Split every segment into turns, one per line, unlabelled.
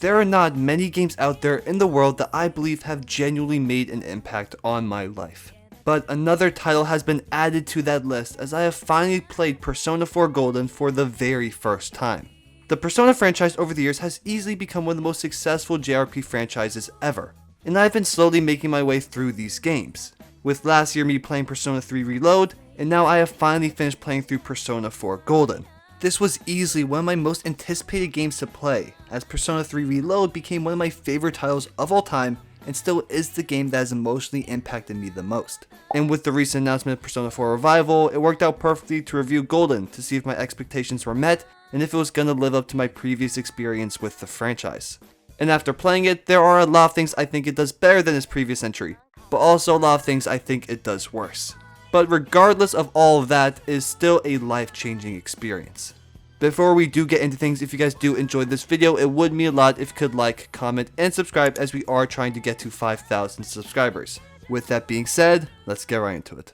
There are not many games out there in the world that I believe have genuinely made an impact on my life. But another title has been added to that list as I have finally played Persona 4 Golden for the very first time. The Persona franchise over the years has easily become one of the most successful JRPG franchises ever, and I've been slowly making my way through these games, with last year me playing Persona 3 Reload, and now I have finally finished playing through Persona 4 Golden. This was easily one of my most anticipated games to play, as Persona 3 Reload became one of my favorite titles of all time and still is the game that has emotionally impacted me the most. And with the recent announcement of Persona 4 Revival, it worked out perfectly to review Golden to see if my expectations were met and if it was going to live up to my previous experience with the franchise. And after playing it, there are a lot of things I think it does better than its previous entry, but also a lot of things I think it does worse. But regardless of all of that, it is still a life-changing experience. Before we do get into things, if you guys do enjoy this video, it would mean a lot if you could like, comment, and subscribe as we are trying to get to 5,000 subscribers. With that being said, let's get right into it.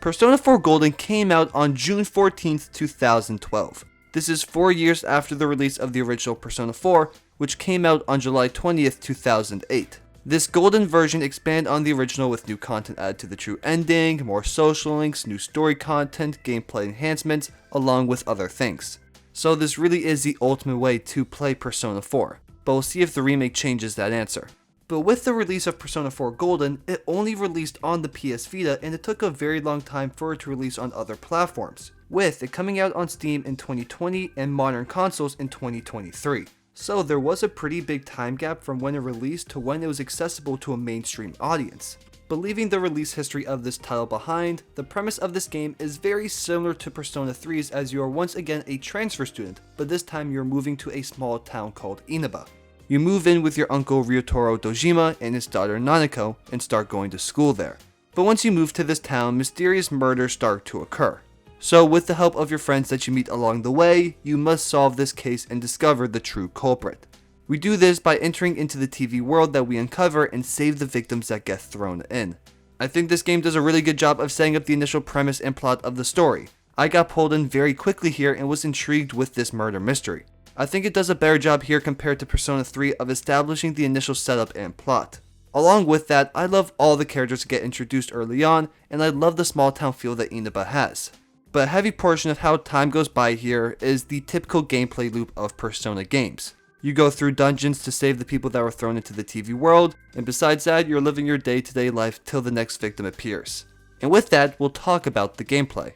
Persona 4 Golden came out on June 14th, 2012. This is 4 years after the release of the original Persona 4, which came out on July 20th, 2008. This Golden version expanded on the original with new content added to the true ending, more social links, new story content, gameplay enhancements, along with other things. So this really is the ultimate way to play Persona 4, but we'll see if the remake changes that answer. But with the release of Persona 4 Golden, it only released on the PS Vita and it took a very long time for it to release on other platforms, with it coming out on Steam in 2020 and modern consoles in 2023. So there was a pretty big time gap from when it released to when it was accessible to a mainstream audience. But leaving the release history of this title behind, the premise of this game is very similar to Persona 3's as you are once again a transfer student, but this time you're moving to a small town called Inaba. You move in with your uncle Ryotaro Dojima and his daughter Nanako and start going to school there. But once you move to this town, mysterious murders start to occur. So with the help of your friends that you meet along the way, you must solve this case and discover the true culprit. We do this by entering into the TV world that we uncover and save the victims that get thrown in. I think this game does a really good job of setting up the initial premise and plot of the story. I got pulled in very quickly here and was intrigued with this murder mystery. I think it does a better job here compared to Persona 3 of establishing the initial setup and plot. Along with that, I love all the characters that get introduced early on, and I love the small town feel that Inaba has. But a heavy portion of how time goes by here is the typical gameplay loop of Persona games. You go through dungeons to save the people that were thrown into the TV world, and besides that, you're living your day-to-day life till the next victim appears. And with that, we'll talk about the gameplay.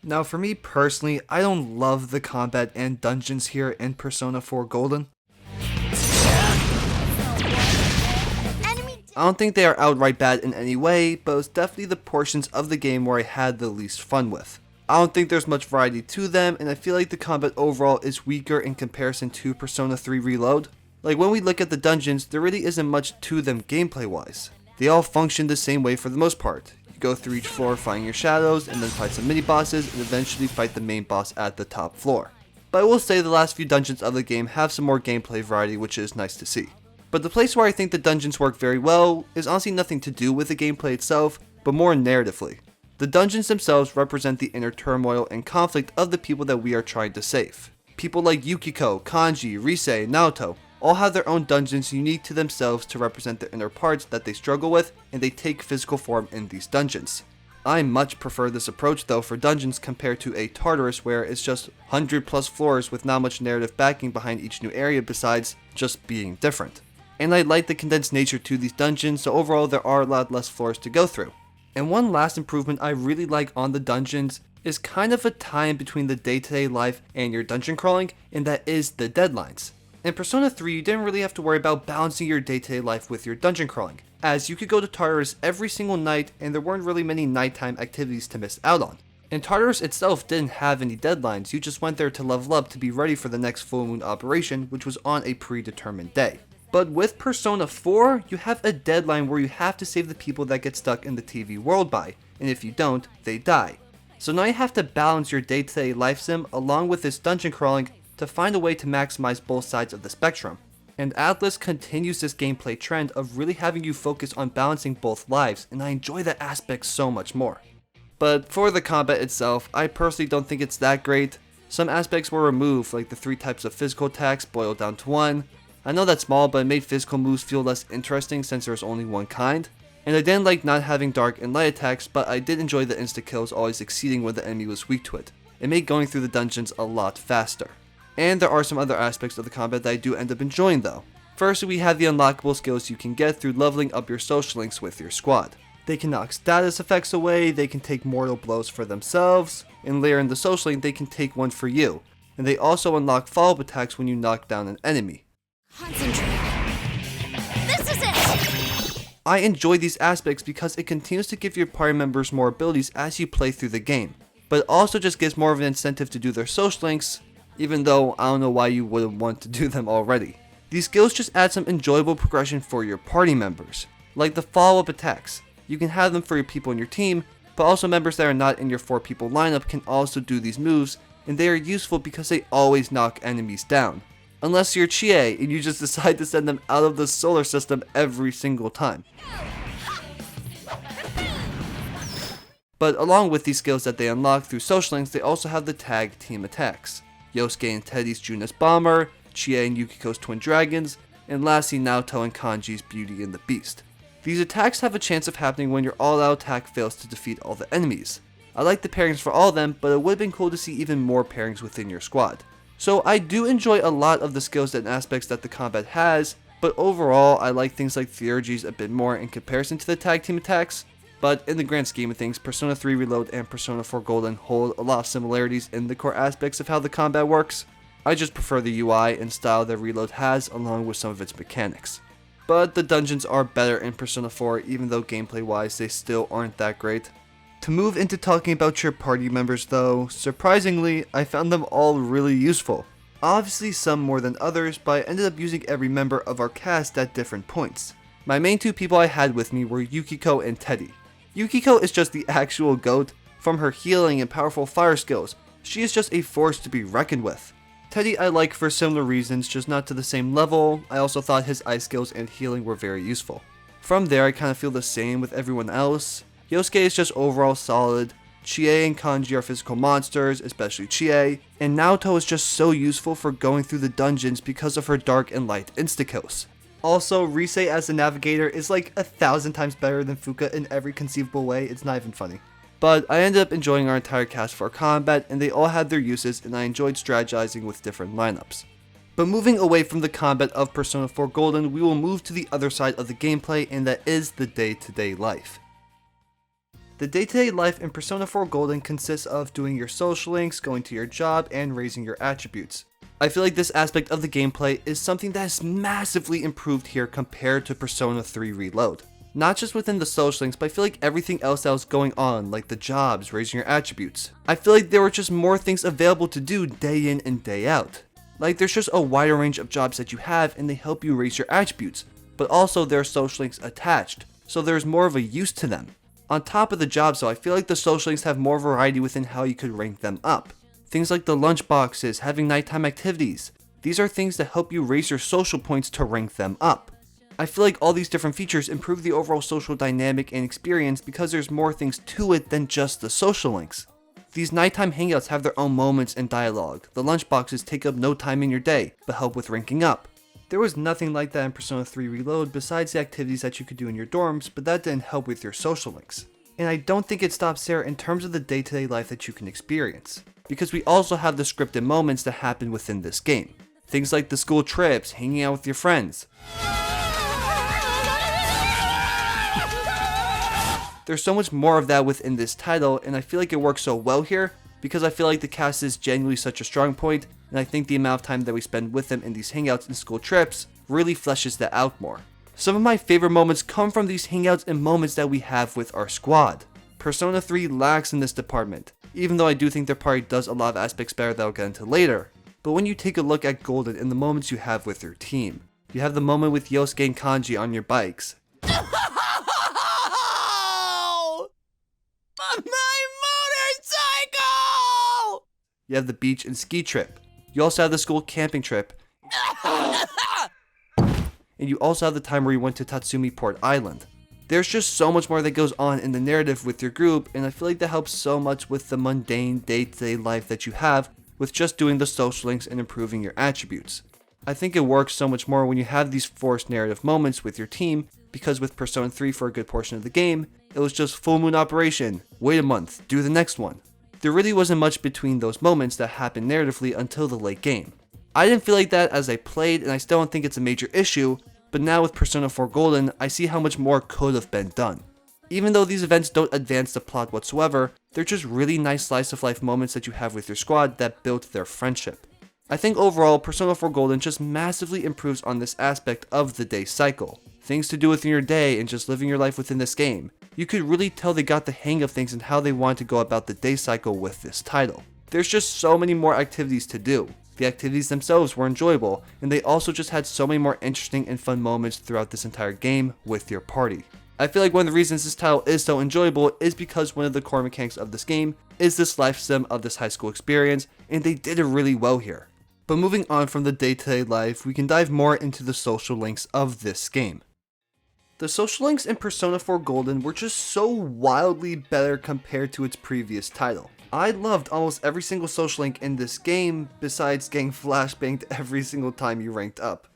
Now for me personally, I don't love the combat and dungeons here in Persona 4 Golden. I don't think they are outright bad in any way, but it's definitely the portions of the game where I had the least fun with. I don't think there's much variety to them, and I feel like the combat overall is weaker in comparison to Persona 3 Reload. Like when we look at the dungeons, there really isn't much to them gameplay wise. They all function the same way for the most part. You go through each floor finding your shadows, and then fight some mini bosses, and eventually fight the main boss at the top floor. But I will say the last few dungeons of the game have some more gameplay variety, which is nice to see. But the place where I think the dungeons work very well is honestly nothing to do with the gameplay itself, but more narratively. The dungeons themselves represent the inner turmoil and conflict of the people that we are trying to save. People like Yukiko, Kanji, Rise, Naoto all have their own dungeons unique to themselves to represent their inner parts that they struggle with, and they take physical form in these dungeons. I much prefer this approach though for dungeons compared to a Tartarus where it's just 100 plus floors with not much narrative backing behind each new area besides just being different. And I like the condensed nature to these dungeons, so overall there are a lot less floors to go through. And one last improvement I really like on the dungeons is kind of a tie-in between the day-to-day life and your dungeon crawling, and that is the deadlines. In Persona 3, you didn't really have to worry about balancing your day-to-day life with your dungeon crawling, as you could go to Tartarus every single night and there weren't really many nighttime activities to miss out on. And Tartarus itself didn't have any deadlines, you just went there to level up to be ready for the next full moon operation, which was on a predetermined day. But with Persona 4, you have a deadline where you have to save the people that get stuck in the TV world by, and if you don't, they die. So now you have to balance your day-to-day life sim along with this dungeon crawling to find a way to maximize both sides of the spectrum. And Atlas continues this gameplay trend of really having you focus on balancing both lives, and I enjoy that aspect so much more. But for the combat itself, I personally don't think it's that great. Some aspects were removed, like the 3 types of physical attacks boiled down to 1. I know that's small, but it made physical moves feel less interesting since there's only one kind. And I didn't like not having dark and light attacks, but I did enjoy the insta-kills always exceeding when the enemy was weak to it. It made going through the dungeons a lot faster. And there are some other aspects of the combat that I do end up enjoying though. First, we have the unlockable skills you can get through leveling up your social links with your squad. They can knock status effects away, they can take mortal blows for themselves, and later in the social link they can take one for you. And they also unlock follow-up attacks when you knock down an enemy.
Concentrate. This is it!
I enjoy these aspects because it continues to give your party members more abilities as you play through the game, but it also just gives more of an incentive to do their social links, even though I don't know why you wouldn't want to do them already. These skills just add some enjoyable progression for your party members, like the follow-up attacks. You can have them for your people in your team, but also members that are not in your 4-people lineup can also do these moves, and they are useful because they always knock enemies down. Unless you're Chie and you just decide to send them out of the solar system every single time. But along with these skills that they unlock through social links, they also have the tag team attacks. Yosuke and Teddie's Junas Bomber, Chie and Yukiko's Twin Dragons, and lastly Naoto and Kanji's Beauty and the Beast. These attacks have a chance of happening when your all-out attack fails to defeat all the enemies. I like the pairings for all of them, but it would have been cool to see even more pairings within your squad. So I do enjoy a lot of the skills and aspects that the combat has, but overall I like things like Theurgy's a bit more in comparison to the tag team attacks. But in the grand scheme of things, Persona 3 Reload and Persona 4 Golden hold a lot of similarities in the core aspects of how the combat works. I just prefer the UI and style that Reload has along with some of its mechanics. But the dungeons are better in Persona 4 even though gameplay wise they still aren't that great. To move into talking about your party members though, surprisingly I found them all really useful. Obviously some more than others, but I ended up using every member of our cast at different points. My main 2 people I had with me were Yukiko and Teddie. Yukiko is just the actual GOAT. From her healing and powerful fire skills, she is just a force to be reckoned with. Teddie I like for similar reasons, just not to the same level. I also thought his ice skills and healing were very useful. From there I kind of feel the same with everyone else. Yosuke is just overall solid, Chie and Kanji are physical monsters, especially Chie, and Naoto is just so useful for going through the dungeons because of her dark and light insta-kills. Also, Rise as the navigator is like 1,000 times better than Fuka in every conceivable way, it's not even funny. But I ended up enjoying our entire cast for combat, and they all had their uses, and I enjoyed strategizing with different lineups. But moving away from the combat of Persona 4 Golden, we will move to the other side of the gameplay, and that is the day-to-day life. The day-to-day life in Persona 4 Golden consists of doing your social links, going to your job, and raising your attributes. I feel like this aspect of the gameplay is something that is massively improved here compared to Persona 3 Reload. Not just within the social links, but I feel like everything else that was going on, like the jobs, raising your attributes. I feel like there were just more things available to do day in and day out. Like there's just a wider range of jobs that you have and they help you raise your attributes, but also there are social links attached, so there's more of a use to them. On top of the jobs though, I feel like the social links have more variety within how you could rank them up. Things like the lunch boxes, having nighttime activities. These are things that help you raise your social points to rank them up. I feel like all these different features improve the overall social dynamic and experience because there's more things to it than just the social links. These nighttime hangouts have their own moments and dialogue. The lunch boxes take up no time in your day, but help with ranking up. There was nothing like that in Persona 3 Reload besides the activities that you could do in your dorms, but that didn't help with your social links. And I don't think it stops there in terms of the day-to-day life that you can experience, because we also have the scripted moments that happen within this game. Things like the school trips, hanging out with your friends. There's so much more of that within this title, and I feel like it works so well here because I feel like the cast is genuinely such a strong point, and I think the amount of time that we spend with them in these hangouts and school trips really fleshes that out more. Some of my favorite moments come from these hangouts and moments that we have with our squad. Persona 3 lacks in this department, even though I do think their party does a lot of aspects better that I'll get into later. But when you take a look at Golden and the moments you have with your team, you have the moment with Yosuke and Kanji on your bikes.
My motorcycle!
You have the beach and ski trip. You also have the school camping trip. And you also have the time where you went to Tatsumi Port Island. There's just so much more that goes on in the narrative with your group, and I feel like that helps so much with the mundane day-to-day life that you have with just doing the social links and improving your attributes. I think it works so much more when you have these forced narrative moments with your team, because with Persona 3 for a good portion of the game, it was just full moon operation, wait a month, do the next one. There really wasn't much between those moments that happened narratively until the late game. I didn't feel like that as I played, and I still don't think it's a major issue, but now with Persona 4 Golden, I see how much more could have been done. Even though these events don't advance the plot whatsoever, they're just really nice slice of life moments that you have with your squad that built their friendship. I think overall, Persona 4 Golden just massively improves on this aspect of the day cycle. Things to do within your day and just living your life within this game. You could really tell they got the hang of things and how they wanted to go about the day cycle with this title. There's just so many more activities to do. The activities themselves were enjoyable, and they also just had so many more interesting and fun moments throughout this entire game with your party. I feel like one of the reasons this title is so enjoyable is because one of the core mechanics of this game is this life sim of this high school experience, and they did it really well here. But moving on from the day-to-day life, we can dive more into the social links of this game. The social links in Persona 4 Golden were just so wildly better compared to its previous title. I loved almost every single social link in this game, besides getting flashbanged every single time you ranked up.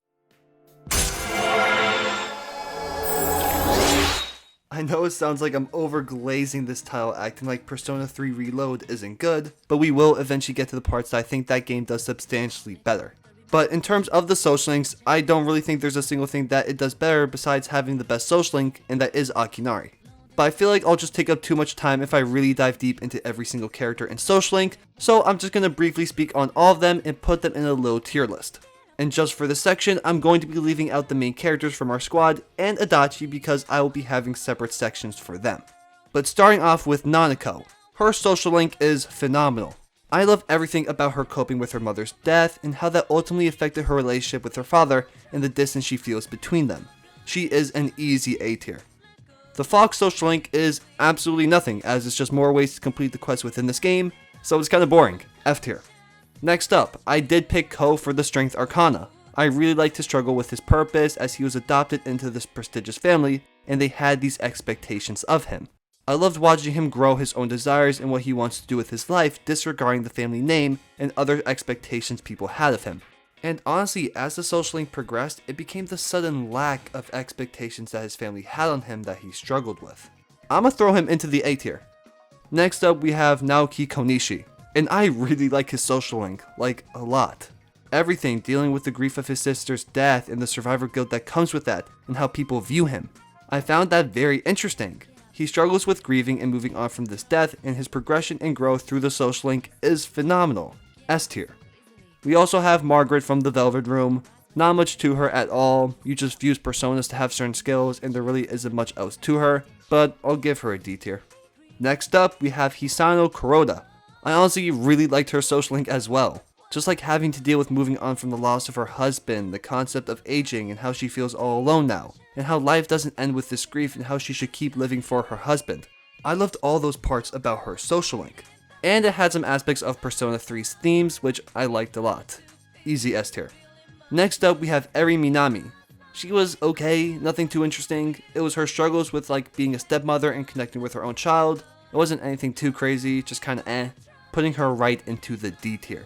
I know it sounds like I'm overglazing this title, acting like Persona 3 Reload isn't good, but we will eventually get to the parts that I think that game does substantially better. But in terms of the social links, I don't really think there's a single thing that it does better besides having the best social link, and that is Akinari. But I feel like I'll just take up too much time if I really dive deep into every single character and social link, so I'm just going to briefly speak on all of them and put them in a little tier list. And just for this section, I'm going to be leaving out the main characters from our squad and Adachi because I will be having separate sections for them. But starting off with Nanako, her social link is phenomenal. I love everything about her coping with her mother's death and how that ultimately affected her relationship with her father and the distance she feels between them. She is an easy A tier. The Fox social link is absolutely nothing, as it's just more ways to complete the quest within this game, so it's kinda boring, F tier. Next up, I did pick Ko for the Strength Arcana. I really liked his struggle with his purpose as he was adopted into this prestigious family, and they had these expectations of him. I loved watching him grow his own desires and what he wants to do with his life, disregarding the family name and other expectations people had of him. And honestly, as the social link progressed, it became the sudden lack of expectations that his family had on him that he struggled with. I'ma throw him into the A tier. Next up, we have Naoki Konishi, and I really like his social link, like a lot. Everything dealing with the grief of his sister's death and the survivor guilt that comes with that, and how people view him. I found that very interesting. He struggles with grieving and moving on from this death, and his progression and growth through the social link is phenomenal. S tier. We also have Margaret from the Velvet Room. Not much to her at all, you just use personas to have certain skills and there really isn't much else to her, but I'll give her a D tier. Next up, we have Hisano Kuroda. I honestly really liked her social link as well. Just like having to deal with moving on from the loss of her husband, the concept of aging and how she feels all alone now, and how life doesn't end with this grief and how she should keep living for her husband. I loved all those parts about her social link. And it had some aspects of Persona 3's themes, which I liked a lot. Easy S tier. Next up, we have Eri Minami. She was okay, nothing too interesting. It was her struggles with like being a stepmother and connecting with her own child. It wasn't anything too crazy, just kinda putting her right into the D tier.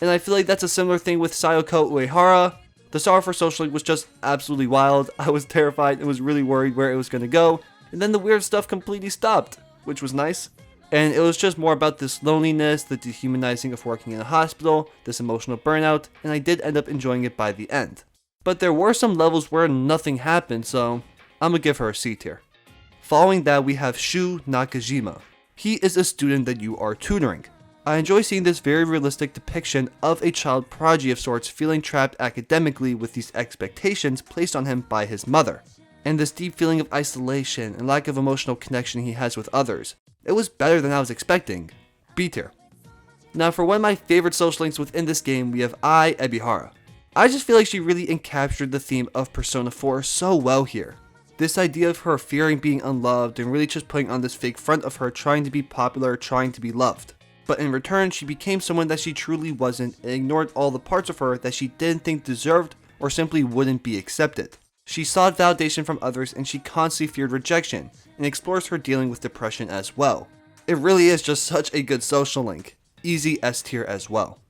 And I feel like that's a similar thing with Sayoko Uehara. The star for social link was just absolutely wild. I was terrified and was really worried where it was gonna go. And then the weird stuff completely stopped, which was nice. And it was just more about this loneliness, the dehumanizing of working in a hospital, this emotional burnout, and I did end up enjoying it by the end. But there were some levels where nothing happened, so I'm gonna give her a C tier. Following that, we have Shu Nakajima. He is a student that you are tutoring. I enjoy seeing this very realistic depiction of a child prodigy of sorts feeling trapped academically with these expectations placed on him by his mother, and this deep feeling of isolation and lack of emotional connection he has with others. It was better than I was expecting. B tier. Now for one of my favorite social links within this game, we have Ai Ebihara. I just feel like she really encaptured the theme of Persona 4 so well here. This idea of her fearing being unloved and really just putting on this fake front of her trying to be popular, trying to be loved. But in return, she became someone that she truly wasn't and ignored all the parts of her that she didn't think deserved or simply wouldn't be accepted. She sought validation from others and she constantly feared rejection, and explores her dealing with depression as well. It really is just such a good social link. Easy S tier as well.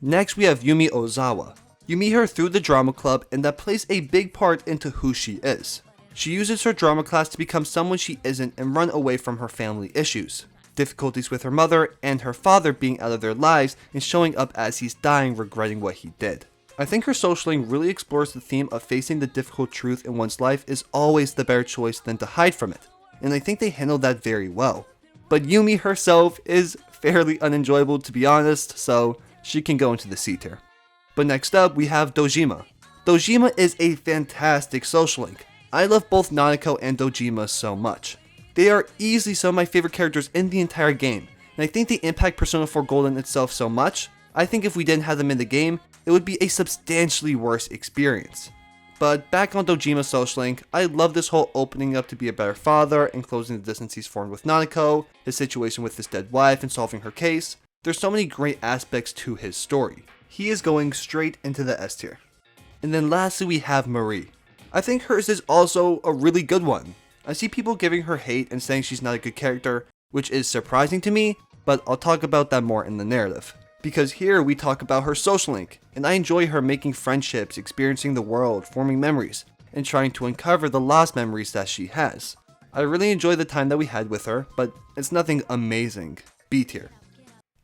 Next we have Yumi Ozawa. You meet her through the drama club, and that plays a big part into who she is. She uses her drama class to become someone she isn't and run away from her family issues. Difficulties with her mother and her father being out of their lives and showing up as he's dying regretting what he did. I think her social link really explores the theme of facing the difficult truth in one's life is always the better choice than to hide from it, and I think they handled that very well. But Yumi herself is fairly unenjoyable to be honest, so she can go into the C tier. But next up we have Dojima. Dojima is a fantastic social link. I love both Naoto and Dojima so much. They are easily some of my favorite characters in the entire game, and I think they impact Persona 4 Golden itself so much, I think if we didn't have them in the game, it would be a substantially worse experience. But back on Dojima's social link, I love this whole opening up to be a better father and closing the distance he's formed with Naoto, his situation with his dead wife and solving her case. There's so many great aspects to his story. He is going straight into the S tier. And then lastly we have Marie. I think hers is also a really good one. I see people giving her hate and saying she's not a good character, which is surprising to me, but I'll talk about that more in the narrative. Because here we talk about her social link, and I enjoy her making friendships, experiencing the world, forming memories, and trying to uncover the lost memories that she has. I really enjoy the time that we had with her, but it's nothing amazing. B tier.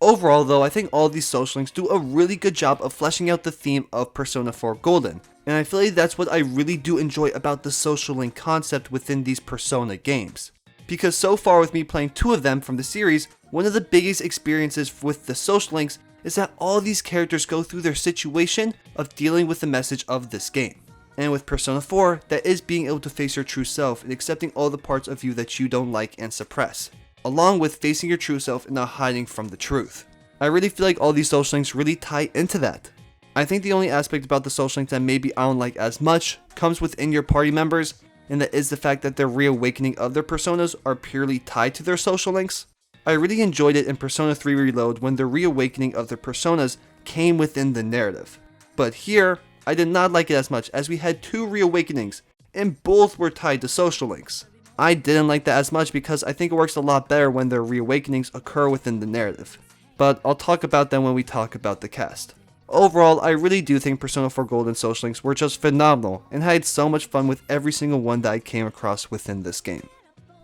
Overall though, I think all these social links do a really good job of fleshing out the theme of Persona 4 Golden, and I feel like that's what I really do enjoy about the social link concept within these Persona games. Because so far with me playing 2 of them from the series, one of the biggest experiences with the social links is that all these characters go through their situation of dealing with the message of this game. And with Persona 4, that is being able to face your true self and accepting all the parts of you that you don't like and suppress, along with facing your true self and not hiding from the truth. I really feel like all these social links really tie into that. I think the only aspect about the social links that maybe I don't like as much comes within your party members, and that is the fact that their reawakening of their personas are purely tied to their social links. I really enjoyed it in Persona 3 Reload when the reawakening of their personas came within the narrative. But here, I did not like it as much as we had 2 reawakenings, and both were tied to social links. I didn't like that as much because I think it works a lot better when their reawakenings occur within the narrative. But I'll talk about them when we talk about the cast. Overall, I really do think Persona 4 Golden social links were just phenomenal, and I had so much fun with every single one that I came across within this game.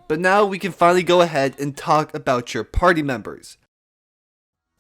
But now we can finally go ahead and talk about your party members.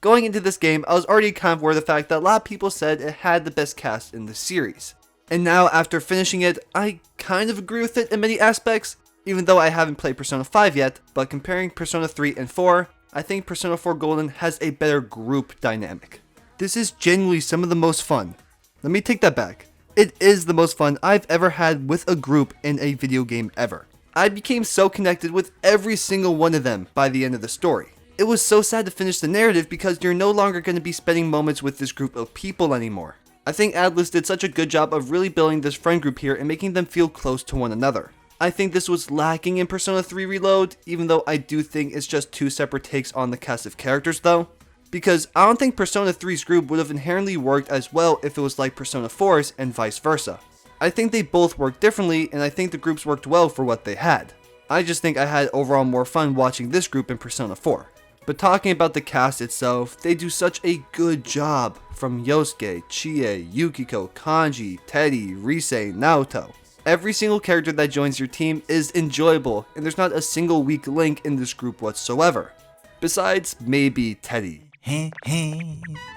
Going into this game, I was already kind of aware of the fact that a lot of people said it had the best cast in the series. And now after finishing it, I kind of agree with it in many aspects, even though I haven't played Persona 5 yet, but comparing Persona 3 and 4, I think Persona 4 Golden has a better group dynamic. This is genuinely some of the most fun. Let me take that back. It is the most fun I've ever had with a group in a video game ever. I became so connected with every single one of them by the end of the story. It was so sad to finish the narrative because you're no longer going to be spending moments with this group of people anymore. I think Atlus did such a good job of really building this friend group here and making them feel close to one another. I think this was lacking in Persona 3 Reload, even though I do think it's just 2 separate takes on the cast of characters though. Because I don't think Persona 3's group would have inherently worked as well if it was like Persona 4's and vice versa. I think they both worked differently, and I think the groups worked well for what they had. I just think I had overall more fun watching this group in Persona 4. But talking about the cast itself, they do such a good job, from Yosuke, Chie, Yukiko, Kanji, Teddie, Rise, Naoto. Every single character that joins your team is enjoyable, and there's not a single weak link in this group whatsoever. Besides, maybe Teddie.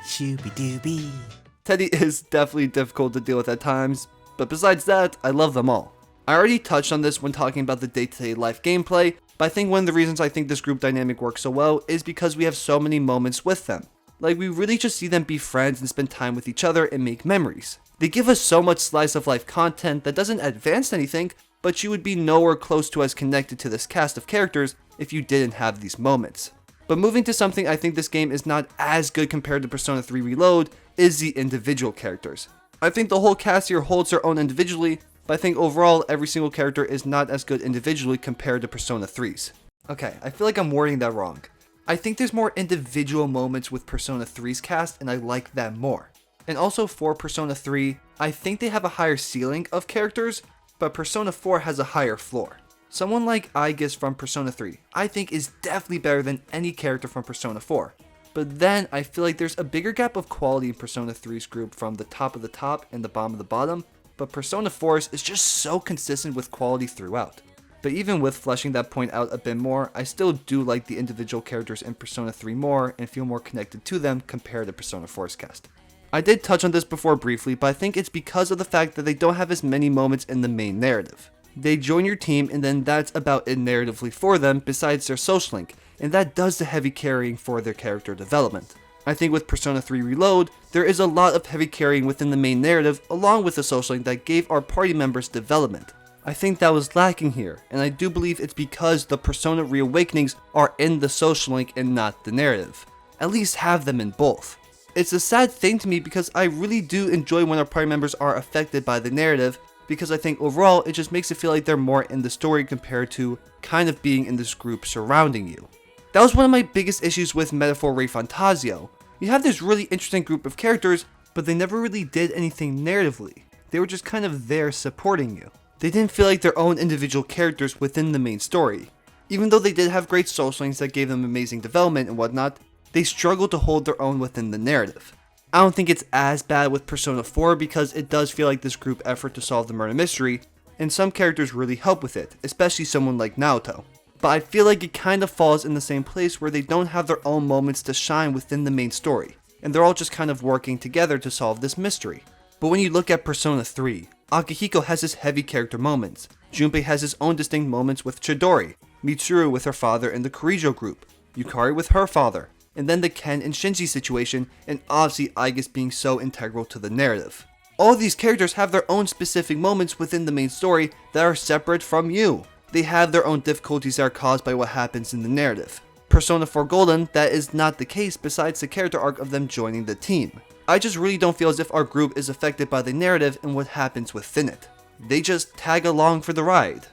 Shooby-dooby.
Teddie is definitely difficult to deal with at times, but besides that, I love them all. I already touched on this when talking about the day-to-day life gameplay, but I think one of the reasons I think this group dynamic works so well is because we have so many moments with them. Like, we really just see them be friends and spend time with each other and make memories. They give us so much slice of life content that doesn't advance anything, but you would be nowhere close to as connected to this cast of characters if you didn't have these moments. But moving to something I think this game is not as good compared to Persona 3 Reload is the individual characters. I think the whole cast here holds their own individually, but I think overall every single character is not as good individually compared to Persona 3's. Okay, I feel like I'm wording that wrong. I think there's more individual moments with Persona 3's cast, and I like that more. And also for Persona 3, I think they have a higher ceiling of characters, but Persona 4 has a higher floor. Someone like Aigis from Persona 3, I think is definitely better than any character from Persona 4. But then I feel like there's a bigger gap of quality in Persona 3's group from the top of the top and the bottom of the bottom, but Persona 4's is just so consistent with quality throughout. But even with fleshing that point out a bit more, I still do like the individual characters in Persona 3 more and feel more connected to them compared to Persona 4's cast. I did touch on this before briefly, but I think it's because of the fact that they don't have as many moments in the main narrative. They join your team and then that's about it narratively for them besides their social link, and that does the heavy carrying for their character development. I think with Persona 3 Reload, there is a lot of heavy carrying within the main narrative along with the social link that gave our party members development. I think that was lacking here, and I do believe it's because the Persona reawakenings are in the social link and not the narrative. At least have them in both. It's a sad thing to me because I really do enjoy when our party members are affected by the narrative, because I think overall it just makes it feel like they're more in the story compared to kind of being in this group surrounding you. That was one of my biggest issues with Metaphor Re Fantasio. You have this really interesting group of characters, but they never really did anything narratively. They were just kind of there supporting you. They didn't feel like their own individual characters within the main story. Even though they did have great social links that gave them amazing development and whatnot, they struggled to hold their own within the narrative. I don't think it's as bad with Persona 4 because it does feel like this group effort to solve the murder mystery, and some characters really help with it, especially someone like Naoto. But I feel like it kind of falls in the same place where they don't have their own moments to shine within the main story, and they're all just kind of working together to solve this mystery. But when you look at Persona 3, Akihiko has his heavy character moments, Junpei has his own distinct moments with Chidori, Mitsuru with her father and the Kirijo group, Yukari with her father, and then the Ken and Shinji situation, and obviously Aigis being so integral to the narrative. All of these characters have their own specific moments within the main story that are separate from you. They have their own difficulties that are caused by what happens in the narrative. Persona 4 Golden, that is not the case besides the character arc of them joining the team. I just really don't feel as if our group is affected by the narrative and what happens within it. They just tag along for the ride.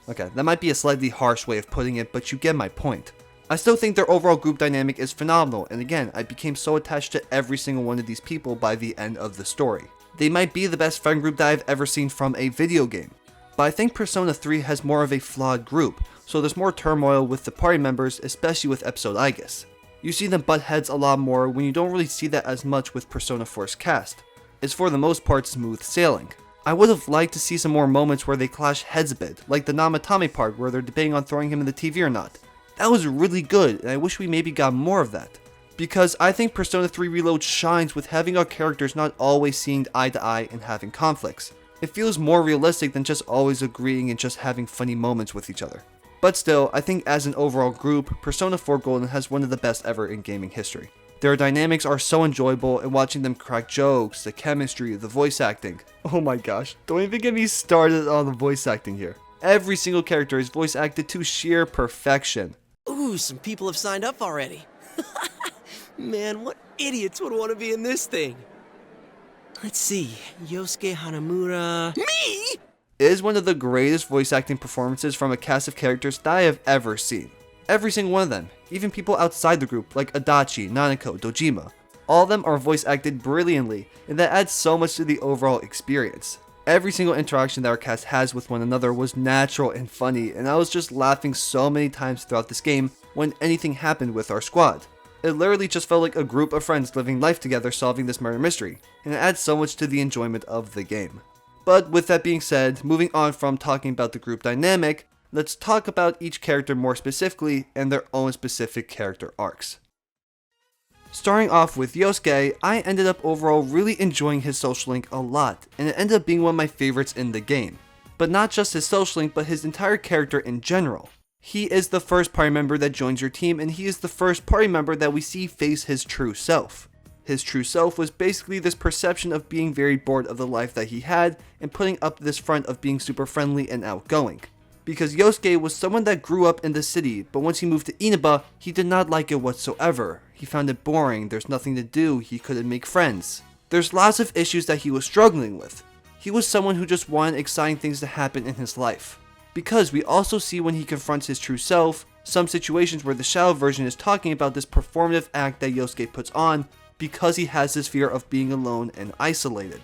Okay, that might be a slightly harsh way of putting it, but you get my point. I still think their overall group dynamic is phenomenal, and again, I became so attached to every single one of these people by the end of the story. They might be the best friend group that I've ever seen from a video game. But I think Persona 3 has more of a flawed group, so there's more turmoil with the party members, especially with episode Aigis. You see them butt heads a lot more when you don't really see that as much with Persona 4's cast. It's for the most part smooth sailing. I would have liked to see some more moments where they clash heads a bit, like the Namatame part where they're debating on throwing him in the TV or not. That was really good, and I wish we maybe got more of that. Because I think Persona 3 Reload shines with having our characters not always seeing eye to eye and having conflicts. It feels more realistic than just always agreeing and just having funny moments with each other. But still, I think as an overall group, Persona 4 Golden has one of the best ever in gaming history. Their dynamics are so enjoyable, and watching them crack jokes, the chemistry, the voice acting. Oh my gosh, don't even get me started on the voice acting here. Every single character is voice acted to sheer perfection.
Ooh, some people have signed up already. Man, what idiots would want to be in this thing? Let's see, Yosuke Hanamura... Me?!
It is one of the greatest voice acting performances from a cast of characters that I have ever seen. Every single one of them, even people outside the group like Adachi, Nanako, Dojima. All of them are voice acted brilliantly, and that adds so much to the overall experience. Every single interaction that our cast has with one another was natural and funny, and I was just laughing so many times throughout this game when anything happened with our squad. It literally just felt like a group of friends living life together solving this murder mystery, and it adds so much to the enjoyment of the game. But with that being said, moving on from talking about the group dynamic, let's talk about each character more specifically and their own specific character arcs. Starting off with Yosuke, I ended up overall really enjoying his social link a lot, and it ended up being one of my favorites in the game. But not just his social link, but his entire character in general. He is the first party member that joins your team, and he is the first party member that we see face his true self. His true self was basically this perception of being very bored of the life that he had, and putting up this front of being super friendly and outgoing. Because Yosuke was someone that grew up in the city, but once he moved to Inaba, he did not like it whatsoever. He found it boring, there's nothing to do, he couldn't make friends. There's lots of issues that he was struggling with. He was someone who just wanted exciting things to happen in his life. Because we also see when he confronts his true self, some situations where the shadow version is talking about this performative act that Yosuke puts on because he has this fear of being alone and isolated.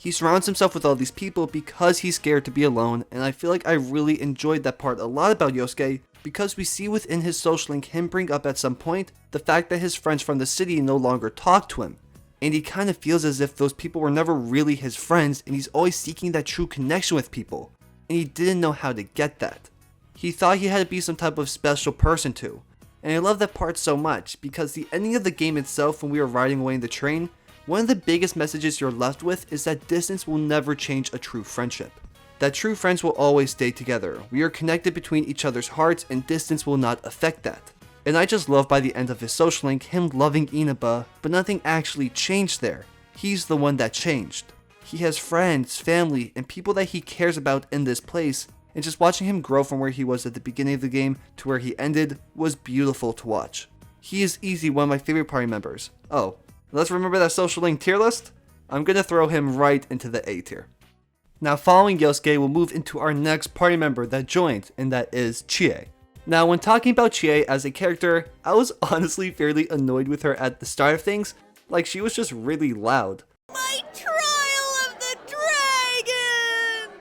He surrounds himself with all these people because he's scared to be alone, and I feel like I really enjoyed that part a lot about Yosuke, because we see within his social link him bring up at some point the fact that his friends from the city no longer talk to him. And he kind of feels as if those people were never really his friends, and he's always seeking that true connection with people, and he didn't know how to get that. He thought he had to be some type of special person too. And I love that part so much, because the ending of the game itself, when we were riding away in the train, one of the biggest messages you're left with is that distance will never change a true friendship. That true friends will always stay together. We are connected between each other's hearts, and distance will not affect that. And I just love by the end of his social link him loving Inaba, but nothing actually changed there. He's the one that changed. He has friends, family, and people that he cares about in this place, and just watching him grow from where he was at the beginning of the game to where he ended was beautiful to watch. He is easily one of my favorite party members. Oh, let's remember that social link tier list? I'm gonna throw him right into the A tier. Now following Yosuke, we'll move into our next party member that joined, and that is Chie. Now when talking about Chie as a character, I was honestly fairly annoyed with her at the start of things, like she was just really loud.
My trial of the dragon!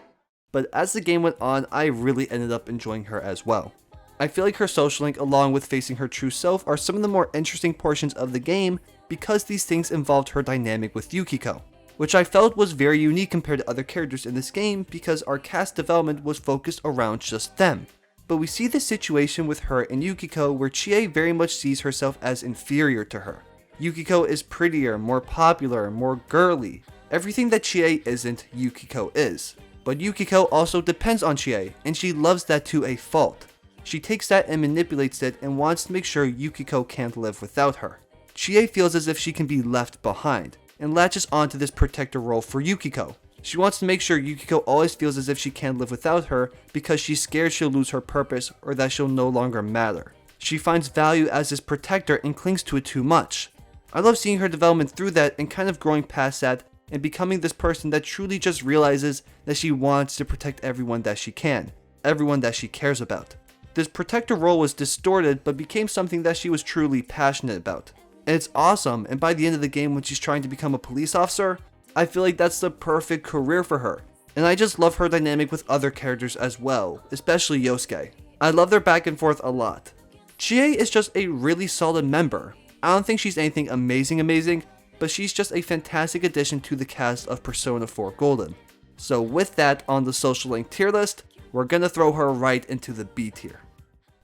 But as the game went on, I really ended up enjoying her as well. I feel like her social link along with facing her true self are some of the more interesting portions of the game, because these things involved her dynamic with Yukiko, which I felt was very unique compared to other characters in this game because our cast development was focused around just them. But we see this situation with her and Yukiko where Chie very much sees herself as inferior to her. Yukiko is prettier, more popular, more girly. Everything that Chie isn't, Yukiko is. But Yukiko also depends on Chie, and she loves that to a fault. She takes that and manipulates it and wants to make sure Yukiko can't live without her. Chie feels as if she can be left behind, and latches onto this protector role for Yukiko. She wants to make sure Yukiko always feels as if she can't live without her because she's scared she'll lose her purpose or that she'll no longer matter. She finds value as this protector and clings to it too much. I love seeing her development through that and kind of growing past that and becoming this person that truly just realizes that she wants to protect everyone that she can, everyone that she cares about. This protector role was distorted but became something that she was truly passionate about. And it's awesome, and by the end of the game when she's trying to become a police officer, I feel like that's the perfect career for her. And I just love her dynamic with other characters as well, especially Yosuke. I love their back and forth a lot. Chie is just a really solid member. I don't think she's anything amazing, but she's just a fantastic addition to the cast of Persona 4 Golden. So with that on the social link tier list, we're gonna throw her right into the B tier.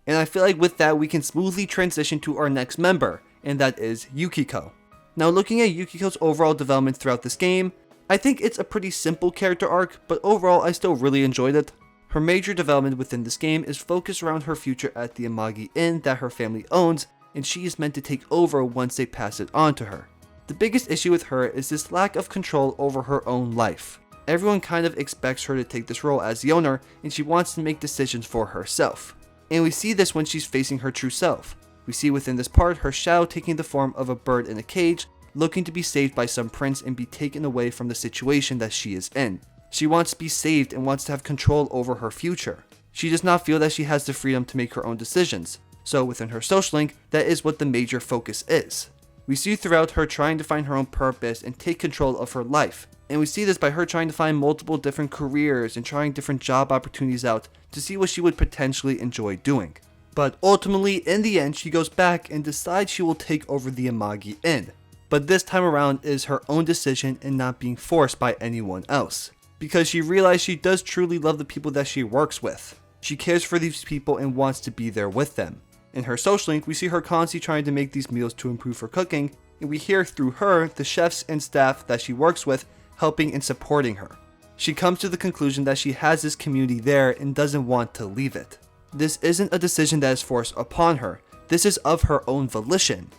And I feel like with that we can smoothly transition to our next member, and that is Yukiko. Now looking at Yukiko's overall development throughout this game, I think it's a pretty simple character arc, but overall I still really enjoyed it. Her major development within this game is focused around her future at the Amagi Inn that her family owns, and she is meant to take over once they pass it on to her. The biggest issue with her is this lack of control over her own life. Everyone kind of expects her to take this role as the owner, and she wants to make decisions for herself. And we see this when she's facing her true self. We see within this part her shadow taking the form of a bird in a cage, looking to be saved by some prince and be taken away from the situation that she is in. She wants to be saved and wants to have control over her future. She does not feel that she has the freedom to make her own decisions. So within her social link, that is what the major focus is. We see throughout her trying to find her own purpose and take control of her life. And we see this by her trying to find multiple different careers and trying different job opportunities out to see what she would potentially enjoy doing. But ultimately, in the end, she goes back and decides she will take over the Amagi Inn. But this time around it is her own decision and not being forced by anyone else. Because she realized she does truly love the people that she works with. She cares for these people and wants to be there with them. In her social link, we see her constantly trying to make these meals to improve her cooking, and we hear through her the chefs and staff that she works with helping and supporting her. She comes to the conclusion that she has this community there and doesn't want to leave it. This isn't a decision that is forced upon her, this is of her own volition.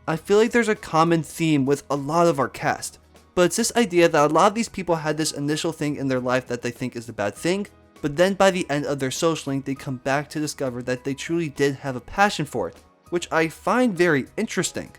I feel like there's a common theme with a lot of our cast, but it's this idea that a lot of these people had this initial thing in their life that they think is the bad thing, but then by the end of their social link they come back to discover that they truly did have a passion for it, which I find very interesting.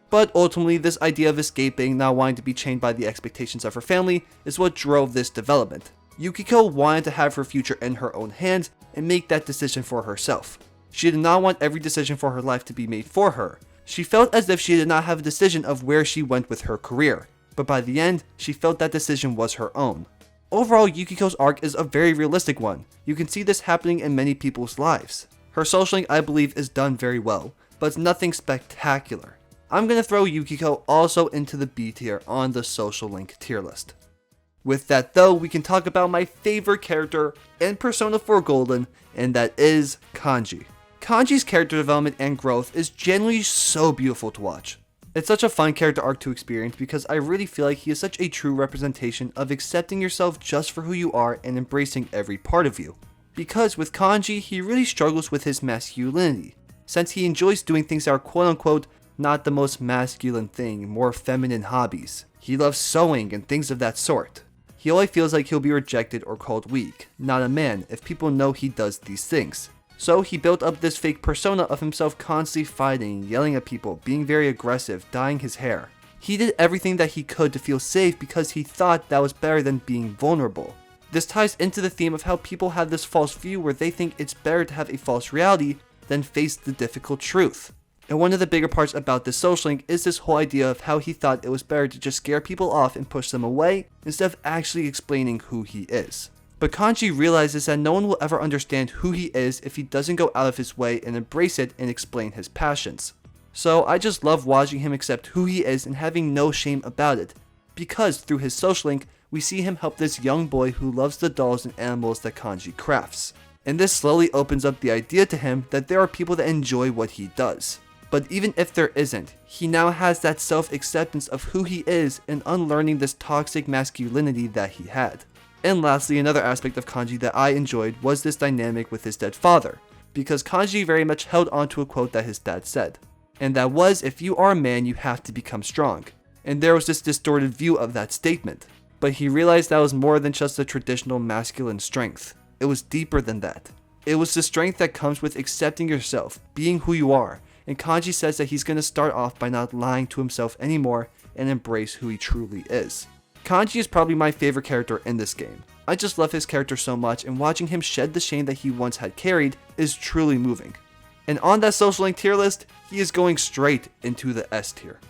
But ultimately this idea of escaping, not wanting to be chained by the expectations of her family, is what drove this development. Yukiko wanted to have her future in her own hands and make that decision for herself. She did not want every decision for her life to be made for her. She felt as if she did not have a decision of where she went with her career, but by the end, she felt that decision was her own. Overall, Yukiko's arc is a very realistic one. You can see this happening in many people's lives. Her social link, I believe, is done very well, but it's nothing spectacular. I'm gonna throw Yukiko also into the B tier on the social link tier list. With that though, we can talk about my favorite character in Persona 4 Golden, and that is Kanji. Kanji's character development and growth is genuinely so beautiful to watch. It's such a fun character arc to experience because I really feel like he is such a true representation of accepting yourself just for who you are and embracing every part of you. Because with Kanji, he really struggles with his masculinity, since he enjoys doing things that are quote unquote not the most masculine thing, more feminine hobbies. He loves sewing and things of that sort. He always feels like he'll be rejected or called weak, not a man, if people know he does these things. So he built up this fake persona of himself constantly fighting, yelling at people, being very aggressive, dyeing his hair. He did everything that he could to feel safe because he thought that was better than being vulnerable. This ties into the theme of how people have this false view where they think it's better to have a false reality than face the difficult truth. And one of the bigger parts about this social link is this whole idea of how he thought it was better to just scare people off and push them away instead of actually explaining who he is. But Kanji realizes that no one will ever understand who he is if he doesn't go out of his way and embrace it and explain his passions. So I just love watching him accept who he is and having no shame about it, because through his social link, we see him help this young boy who loves the dolls and animals that Kanji crafts. And this slowly opens up the idea to him that there are people that enjoy what he does. But even if there isn't, he now has that self-acceptance of who he is and unlearning this toxic masculinity that he had. And lastly, another aspect of Kanji that I enjoyed was this dynamic with his dead father, because Kanji very much held on to a quote that his dad said, and that was, if you are a man, you have to become strong. And there was this distorted view of that statement, but he realized that was more than just a traditional masculine strength. It was deeper than that. It was the strength that comes with accepting yourself, being who you are, and Kanji says that he's going to start off by not lying to himself anymore and embrace who he truly is. Kanji is probably my favorite character in this game. I just love his character so much, and watching him shed the shame that he once had carried is truly moving. And on that social link tier list, he is going straight into the S tier.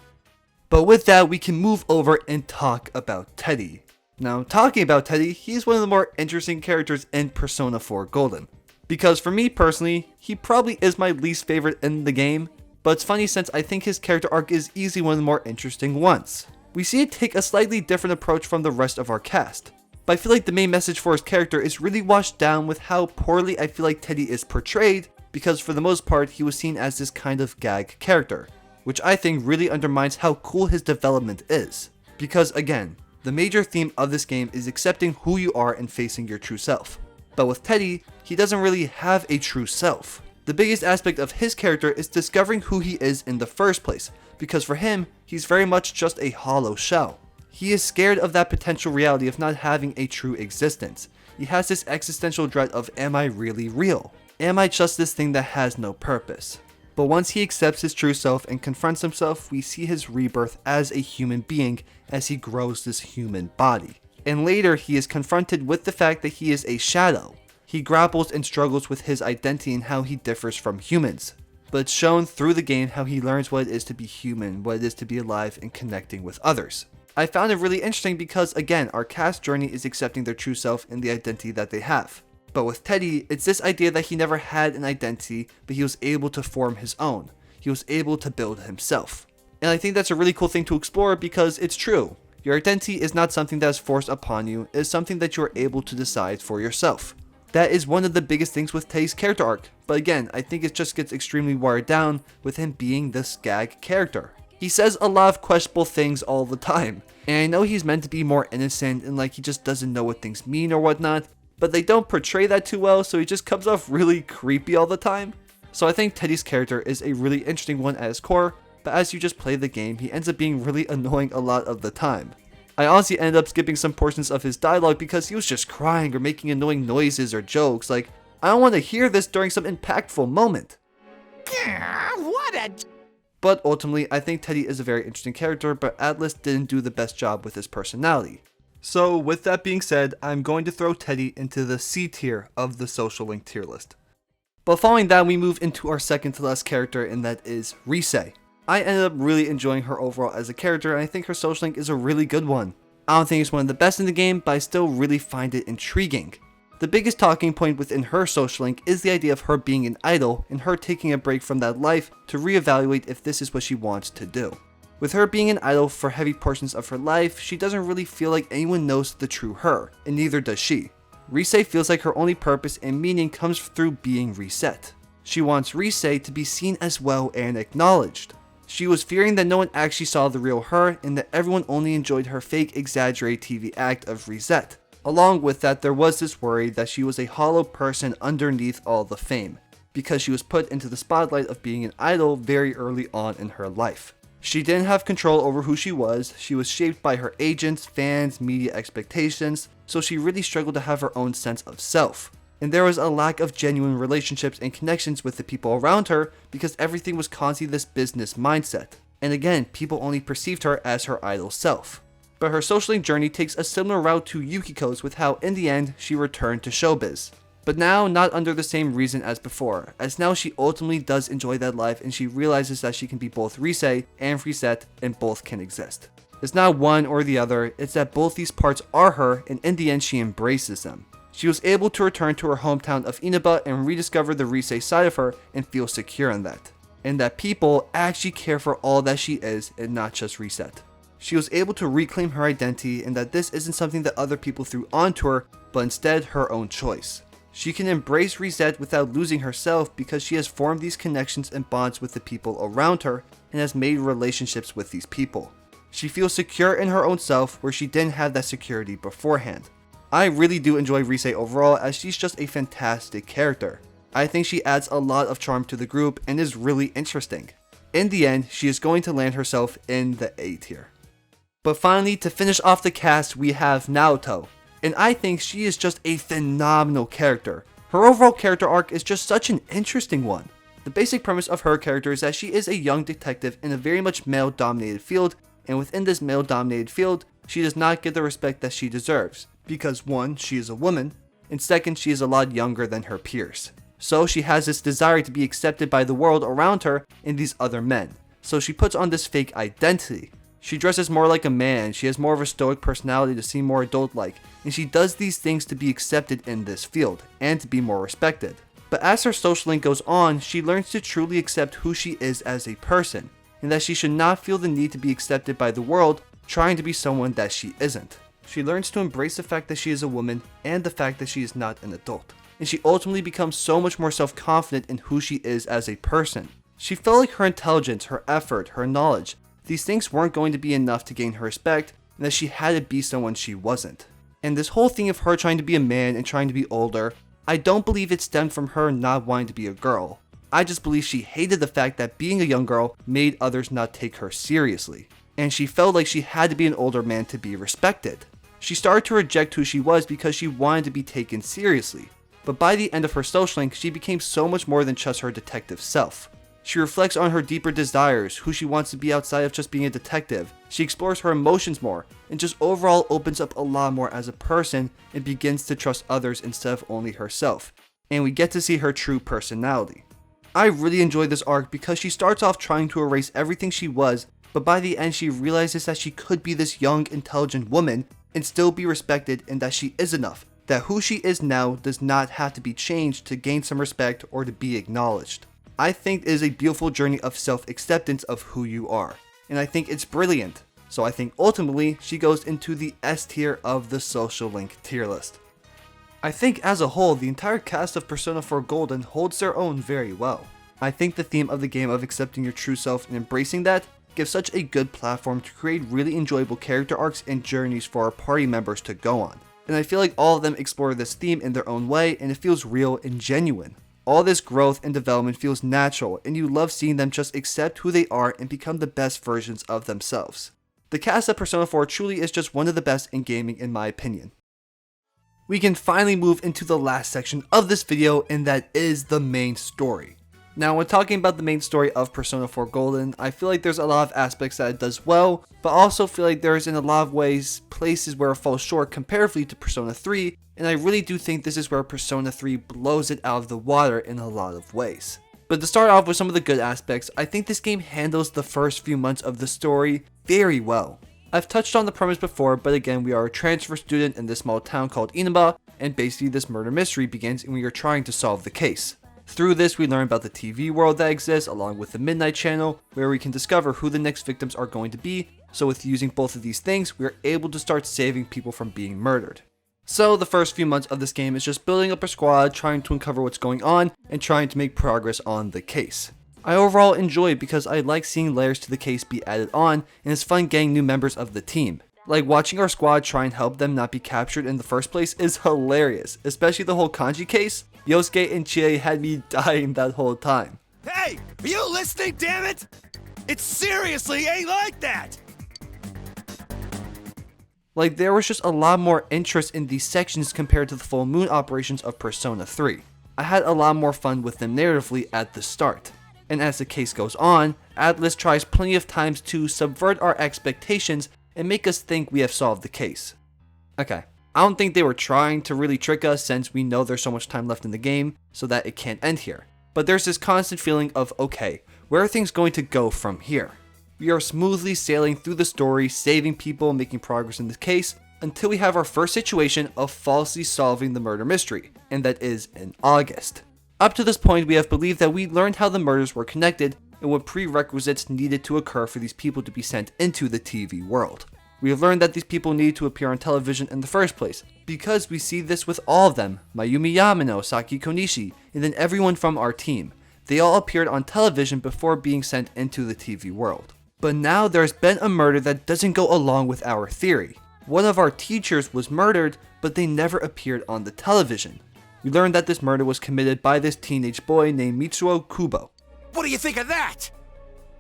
But with that, we can move over and talk about Teddie. Now, talking about Teddie, he's one of the more interesting characters in Persona 4 Golden. Because for me personally, he probably is my least favorite in the game, but it's funny since I think his character arc is easily one of the more interesting ones. We see it take a slightly different approach from the rest of our cast, but I feel like the main message for his character is really washed down with how poorly I feel like Teddie is portrayed, because for the most part he was seen as this kind of gag character, which I think really undermines how cool his development is. Because again, the major theme of this game is accepting who you are and facing your true self. But with Teddie, he doesn't really have a true self. The biggest aspect of his character is discovering who he is in the first place, because for him, he's very much just a hollow shell. He is scared of that potential reality of not having a true existence. He has this existential dread of, am I really real? Am I just this thing that has no purpose? But once he accepts his true self and confronts himself, we see his rebirth as a human being as he grows this human body. And later, he is confronted with the fact that he is a shadow. He grapples and struggles with his identity and how he differs from humans. But it's shown through the game how he learns what it is to be human, what it is to be alive, and connecting with others. I found it really interesting because, again, our cast journey is accepting their true self and the identity that they have. But with Teddie, it's this idea that he never had an identity, but he was able to form his own. He was able to build himself. And I think that's a really cool thing to explore because it's true. Your identity is not something that is forced upon you, it is something that you are able to decide for yourself. That is one of the biggest things with Teddie's character arc, but again, I think it just gets extremely watered down with him being this gag character. He says a lot of questionable things all the time, and I know he's meant to be more innocent and like he just doesn't know what things mean or whatnot, but they don't portray that too well, so he just comes off really creepy all the time. So I think Teddie's character is a really interesting one at his core, but as you just play the game, he ends up being really annoying a lot of the time. I honestly ended up skipping some portions of his dialogue because he was just crying or making annoying noises or jokes, like, I don't want to hear this during some impactful moment.
What a...
But ultimately, I think Teddie is a very interesting character, but Atlas didn't do the best job with his personality. So with that being said, I'm going to throw Teddie into the C tier of the social link tier list. But following that, we move into our second to last character, and that is Rise. I ended up really enjoying her overall as a character, and I think her social link is a really good one. I don't think it's one of the best in the game, but I still really find it intriguing. The biggest talking point within her social link is the idea of her being an idol and her taking a break from that life to reevaluate if this is what she wants to do. With her being an idol for heavy portions of her life, she doesn't really feel like anyone knows the true her, and neither does she. Rise feels like her only purpose and meaning comes through being Rise. She wants Rise to be seen as well and acknowledged. She was fearing that no one actually saw the real her and that everyone only enjoyed her fake exaggerated TV act of Reset. Along with that, there was this worry that she was a hollow person underneath all the fame, because she was put into the spotlight of being an idol very early on in her life. She didn't have control over who she was shaped by her agents, fans, media expectations, so she really struggled to have her own sense of self. And there was a lack of genuine relationships and connections with the people around her because everything was constantly this business mindset. And again, people only perceived her as her idol self. But her social link journey takes a similar route to Yukiko's with how in the end she returned to showbiz. But now not under the same reason as before, as now she ultimately does enjoy that life and she realizes that she can be both Rise and Reset and both can exist. It's not one or the other, it's that both these parts are her and in the end she embraces them. She was able to return to her hometown of Inaba and rediscover the Rise side of her and feel secure in that. And that people actually care for all that she is and not just Reset. She was able to reclaim her identity and that this isn't something that other people threw onto her, but instead her own choice. She can embrace Reset without losing herself because she has formed these connections and bonds with the people around her and has made relationships with these people. She feels secure in her own self where she didn't have that security beforehand. I really do enjoy Rise overall as she's just a fantastic character. I think she adds a lot of charm to the group and is really interesting. In the end, she is going to land herself in the A tier. But finally, to finish off the cast, we have Naoto. And I think she is just a phenomenal character. Her overall character arc is just such an interesting one. The basic premise of her character is that she is a young detective in a very much male-dominated field, and within this male-dominated field, she does not get the respect that she deserves. Because one, she is a woman, and second, she is a lot younger than her peers. So she has this desire to be accepted by the world around her and these other men. So she puts on this fake identity. She dresses more like a man, she has more of a stoic personality to seem more adult-like, and she does these things to be accepted in this field, and to be more respected. But as her social link goes on, she learns to truly accept who she is as a person, and that she should not feel the need to be accepted by the world, trying to be someone that she isn't. She learns to embrace the fact that she is a woman, and the fact that she is not an adult. And she ultimately becomes so much more self-confident in who she is as a person. She felt like her intelligence, her effort, her knowledge, these things weren't going to be enough to gain her respect, and that she had to be someone she wasn't. And this whole thing of her trying to be a man and trying to be older, I don't believe it stemmed from her not wanting to be a girl. I just believe she hated the fact that being a young girl made others not take her seriously. And she felt like she had to be an older man to be respected. She started to reject who she was because she wanted to be taken seriously. But by the end of her social link, she became so much more than just her detective self. She reflects on her deeper desires, who she wants to be outside of just being a detective. She explores her emotions more, and just overall opens up a lot more as a person and begins to trust others instead of only herself. And we get to see her true personality. I really enjoy this arc because she starts off trying to erase everything she was, but by the end she realizes that she could be this young, intelligent woman and still be respected and that she is enough. That who she is now does not have to be changed to gain some respect or to be acknowledged. I think it is a beautiful journey of self-acceptance of who you are, and I think it's brilliant. So I think ultimately she goes into the S tier of the social link tier list. I think as a whole, the entire cast of Persona 4 Golden holds their own very well. I think the theme of the game of accepting your true self and embracing that gives such a good platform to create really enjoyable character arcs and journeys for our party members to go on. And I feel like all of them explore this theme in their own way and it feels real and genuine. All this growth and development feels natural, and you love seeing them just accept who they are and become the best versions of themselves. The cast of Persona 4 truly is just one of the best in gaming in my opinion. We can finally move into the last section of this video, and that is the main story. Now, when talking about the main story of Persona 4 Golden, I feel like there's a lot of aspects that it does well, but also feel like there's in a lot of ways places where it falls short comparatively to Persona 3, and I really do think this is where Persona 3 blows it out of the water in a lot of ways. But to start off with some of the good aspects, I think this game handles the first few months of the story very well. I've touched on the premise before, but again, we are a transfer student in this small town called Inaba, and basically this murder mystery begins and we are trying to solve the case. Through this, we learn about the TV world that exists, along with the Midnight Channel, where we can discover who the next victims are going to be. So with using both of these things, we are able to start saving people from being murdered. So the first few months of this game is just building up a squad, trying to uncover what's going on, and trying to make progress on the case. I overall enjoy it because I like seeing layers to the case be added on, and it's fun getting new members of the team. Like watching our squad try and help them not be captured in the first place is hilarious, especially the whole Kanji case. Yosuke and Chie had me dying that whole time.
Hey, are you listening, damn it? It seriously ain't like that!
Like, there was just a lot more interest in these sections compared to the full moon operations of Persona 3. I had a lot more fun with them narratively at the start. And as the case goes on, Atlas tries plenty of times to subvert our expectations and make us think we have solved the case. Okay, I don't think they were trying to really trick us since we know there's so much time left in the game so that it can't end here. But there's this constant feeling of, okay, where are things going to go from here? We are smoothly sailing through the story, saving people, making progress in the case, until we have our first situation of falsely solving the murder mystery, and that is in August. Up to this point, we have believed that we learned how the murders were connected and what prerequisites needed to occur for these people to be sent into the TV world. We have learned that these people needed to appear on television in the first place, because we see this with all of them, Mayumi Yamano, Saki Konishi, and then everyone from our team. They all appeared on television before being sent into the TV world. But now there's been a murder that doesn't go along with our theory. One of our teachers was murdered, but they never appeared on the television. We learned that this murder was committed by this teenage boy named Mitsuo Kubo.
What do you think of that?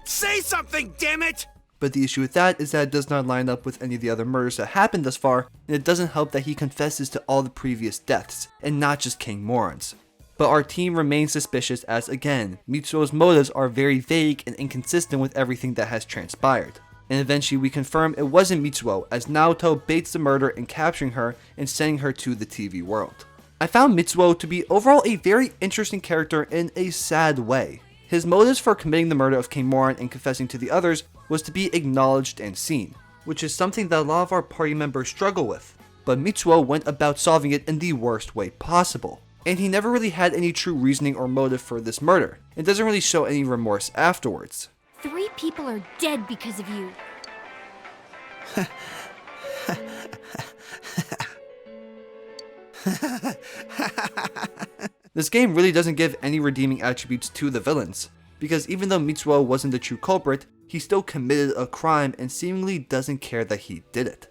Say something, damn it!
But the issue with that is that it does not line up with any of the other murders that happened thus far, and it doesn't help that he confesses to all the previous deaths, and not just King Morons. But our team remains suspicious as, again, Mitsuo's motives are very vague and inconsistent with everything that has transpired. And eventually we confirm it wasn't Mitsuo, as Naoto baits the murder in capturing her and sending her to the TV world. I found Mitsuo to be overall a very interesting character in a sad way. His motives for committing the murder of King Moron and confessing to the others was to be acknowledged and seen, which is something that a lot of our party members struggle with. But Mitsuo went about solving it in the worst way possible. And he never really had any true reasoning or motive for this murder. It doesn't really show any remorse afterwards.
3 people are dead because of you.
This game really doesn't give any redeeming attributes to the villains, because even though Mitsuo wasn't the true culprit, he still committed a crime and seemingly doesn't care that he did it.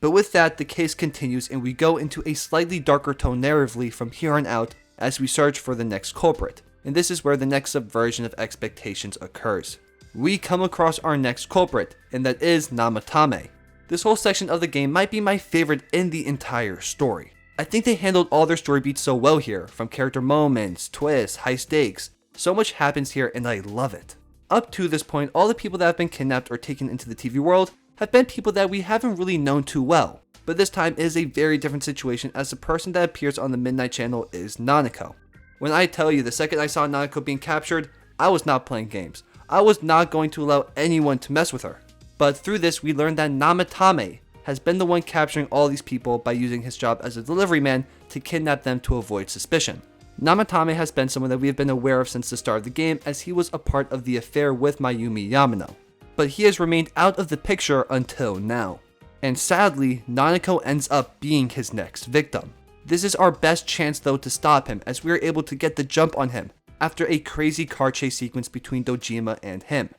But with that, the case continues and we go into a slightly darker tone narratively from here on out as we search for the next culprit, and this is where the next subversion of expectations occurs. We come across our next culprit, and that is Namatame. This whole section of the game might be my favorite in the entire story. I think they handled all their story beats so well here, from character moments, twists, high stakes. So much happens here and I love it. Up to this point, all the people that have been kidnapped or taken into the TV world have been people that we haven't really known too well. But this time is a very different situation as the person that appears on the Midnight Channel is Nanako. When I tell you the second I saw Nanako being captured, I was not playing games. I was not going to allow anyone to mess with her. But through this, we learned that Namatame has been the one capturing all these people by using his job as a delivery man to kidnap them to avoid suspicion. Namatame has been someone that we have been aware of since the start of the game, as he was a part of the affair with Mayumi Yamano. But he has remained out of the picture until now. And sadly, Nanako ends up being his next victim. This is our best chance though to stop him, as we are able to get the jump on him after a crazy car chase sequence between Dojima and him.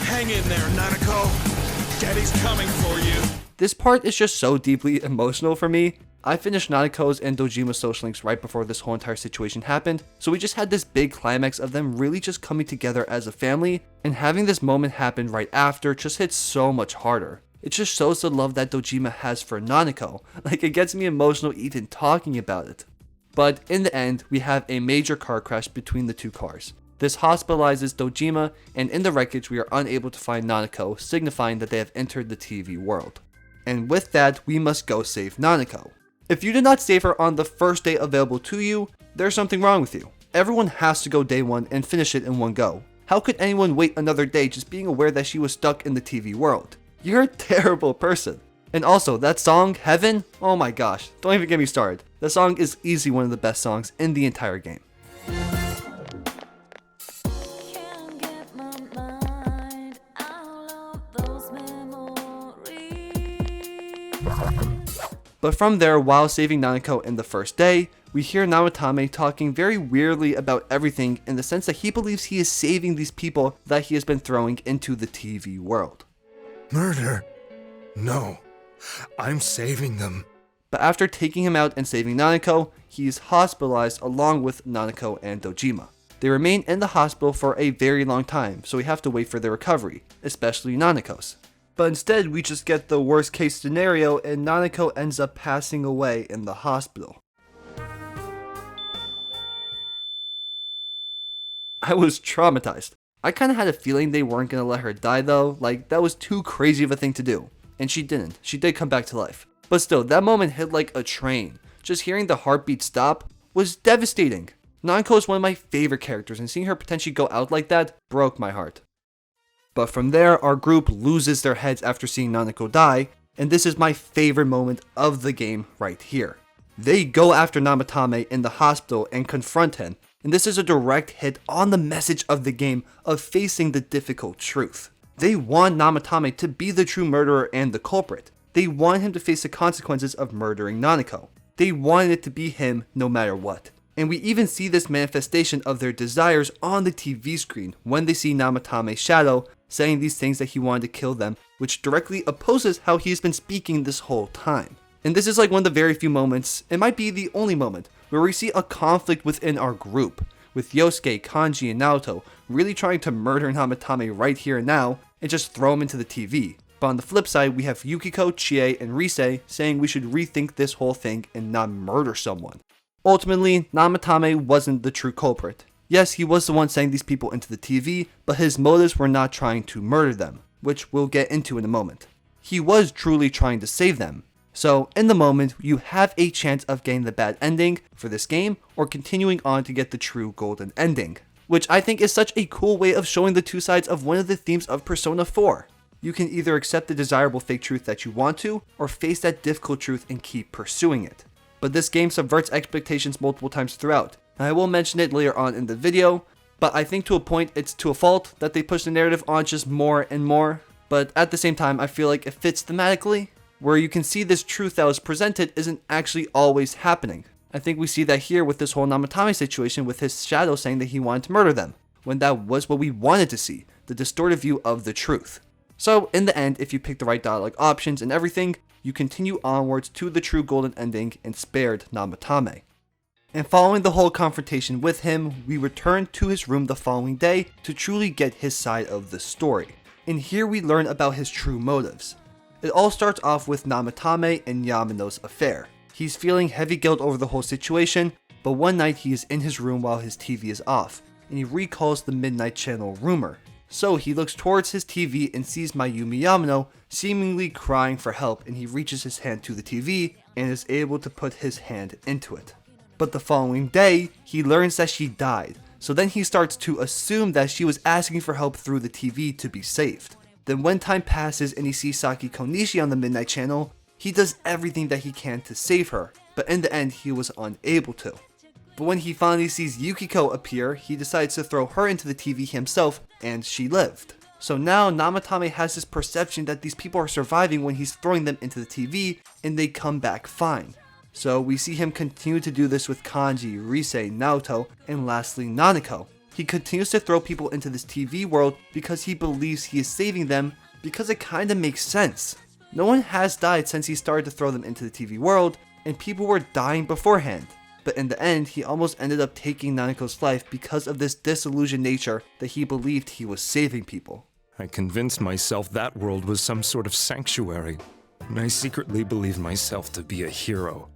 Hang in there, Nanako. Daddy's coming for you.
This part is just so deeply emotional for me. I finished Nanako's and Dojima's social links right before this whole entire situation happened, so we just had this big climax of them really just coming together as a family, and having this moment happen right after just hits so much harder. It just shows the love that Dojima has for Nanako. Like, it gets me emotional even talking about it. But in the end, we have a major car crash between the two cars. This hospitalizes Dojima, and in the wreckage we are unable to find Nanako, signifying that they have entered the TV world. And with that, we must go save Nanako. If you did not save her on the first day available to you, there's something wrong with you. Everyone has to go day one and finish it in one go. How could anyone wait another day just being aware that she was stuck in the TV world? You're a terrible person. And also, that song, Heaven, oh my gosh, don't even get me started. That song is easily one of the best songs in the entire game. But from there, while saving Nanako in the first day, we hear Namatame talking very weirdly about everything in the sense that he believes he is saving these people that he has been throwing into the TV world.
Murder? No. I'm saving them.
But after taking him out and saving Nanako, he is hospitalized along with Nanako and Dojima. They remain in the hospital for a very long time, so we have to wait for their recovery, especially Nanako's. But instead, we just get the worst case scenario and Nanako ends up passing away in the hospital. I was traumatized. I kinda had a feeling they weren't gonna let her die though, like that was too crazy of a thing to do. And she didn't. She did come back to life. But still, that moment hit like a train. Just hearing the heartbeat stop was devastating. Nanako is one of my favorite characters, and seeing her potentially go out like that broke my heart. But from there, our group loses their heads after seeing Nanako die, and this is my favorite moment of the game right here. They go after Namatame in the hospital and confront him, and this is a direct hit on the message of the game of facing the difficult truth. They want Namatame to be the true murderer and the culprit. They want him to face the consequences of murdering Nanako. They wanted it to be him no matter what. And we even see this manifestation of their desires on the TV screen when they see Namatame's shadow saying these things that he wanted to kill them, which directly opposes how he's been speaking this whole time. And this is like one of the very few moments, it might be the only moment, where we see a conflict within our group, with Yosuke, Kanji, and Naoto really trying to murder Namatame right here and now, and just throw him into the TV. But on the flip side, we have Yukiko, Chie, and Rise saying we should rethink this whole thing and not murder someone. Ultimately, Namatame wasn't the true culprit. Yes, he was the one sending these people into the TV, but his motives were not trying to murder them, which we'll get into in a moment. He was truly trying to save them. So, in the moment, you have a chance of getting the bad ending for this game, or continuing on to get the true golden ending, which I think is such a cool way of showing the two sides of one of the themes of Persona 4. You can either accept the desirable fake truth that you want to, or face that difficult truth and keep pursuing it. But this game subverts expectations multiple times throughout, and I will mention it later on in the video, but I think to a point it's to a fault that they push the narrative on just more and more, but at the same time I feel like it fits thematically, where you can see this truth that was presented isn't actually always happening. I think we see that here with this whole Namatame situation with his shadow saying that he wanted to murder them, when that was what we wanted to see, the distorted view of the truth. So in the end, if you pick the right dialogue options and everything, you continue onwards to the true golden ending and spared Namatame. And following the whole confrontation with him, we return to his room the following day to truly get his side of the story. And here we learn about his true motives. It all starts off with Namatame and Yamano's affair. He's feeling heavy guilt over the whole situation, but one night he is in his room while his TV is off, and he recalls the Midnight Channel rumor. So he looks towards his TV and sees Mayumi Yamano seemingly crying for help, and he reaches his hand to the TV and is able to put his hand into it. But the following day, he learns that she died, so then he starts to assume that she was asking for help through the TV to be saved. Then when time passes and he sees Saki Konishi on the Midnight Channel, he does everything that he can to save her, but in the end he was unable to. But when he finally sees Yukiko appear, he decides to throw her into the TV himself, and she lived. So now Namatame has this perception that these people are surviving when he's throwing them into the TV, and they come back fine. So we see him continue to do this with Kanji, Rise, Naoto, and lastly Nanako. He continues to throw people into this TV world because he believes he is saving them, because it kinda makes sense. No one has died since he started to throw them into the TV world, and people were dying beforehand. But in the end, he almost ended up taking Nanako's life because of this disillusioned nature that he believed he was saving people.
I convinced myself that world was some sort of sanctuary, and I secretly believed myself to be a hero.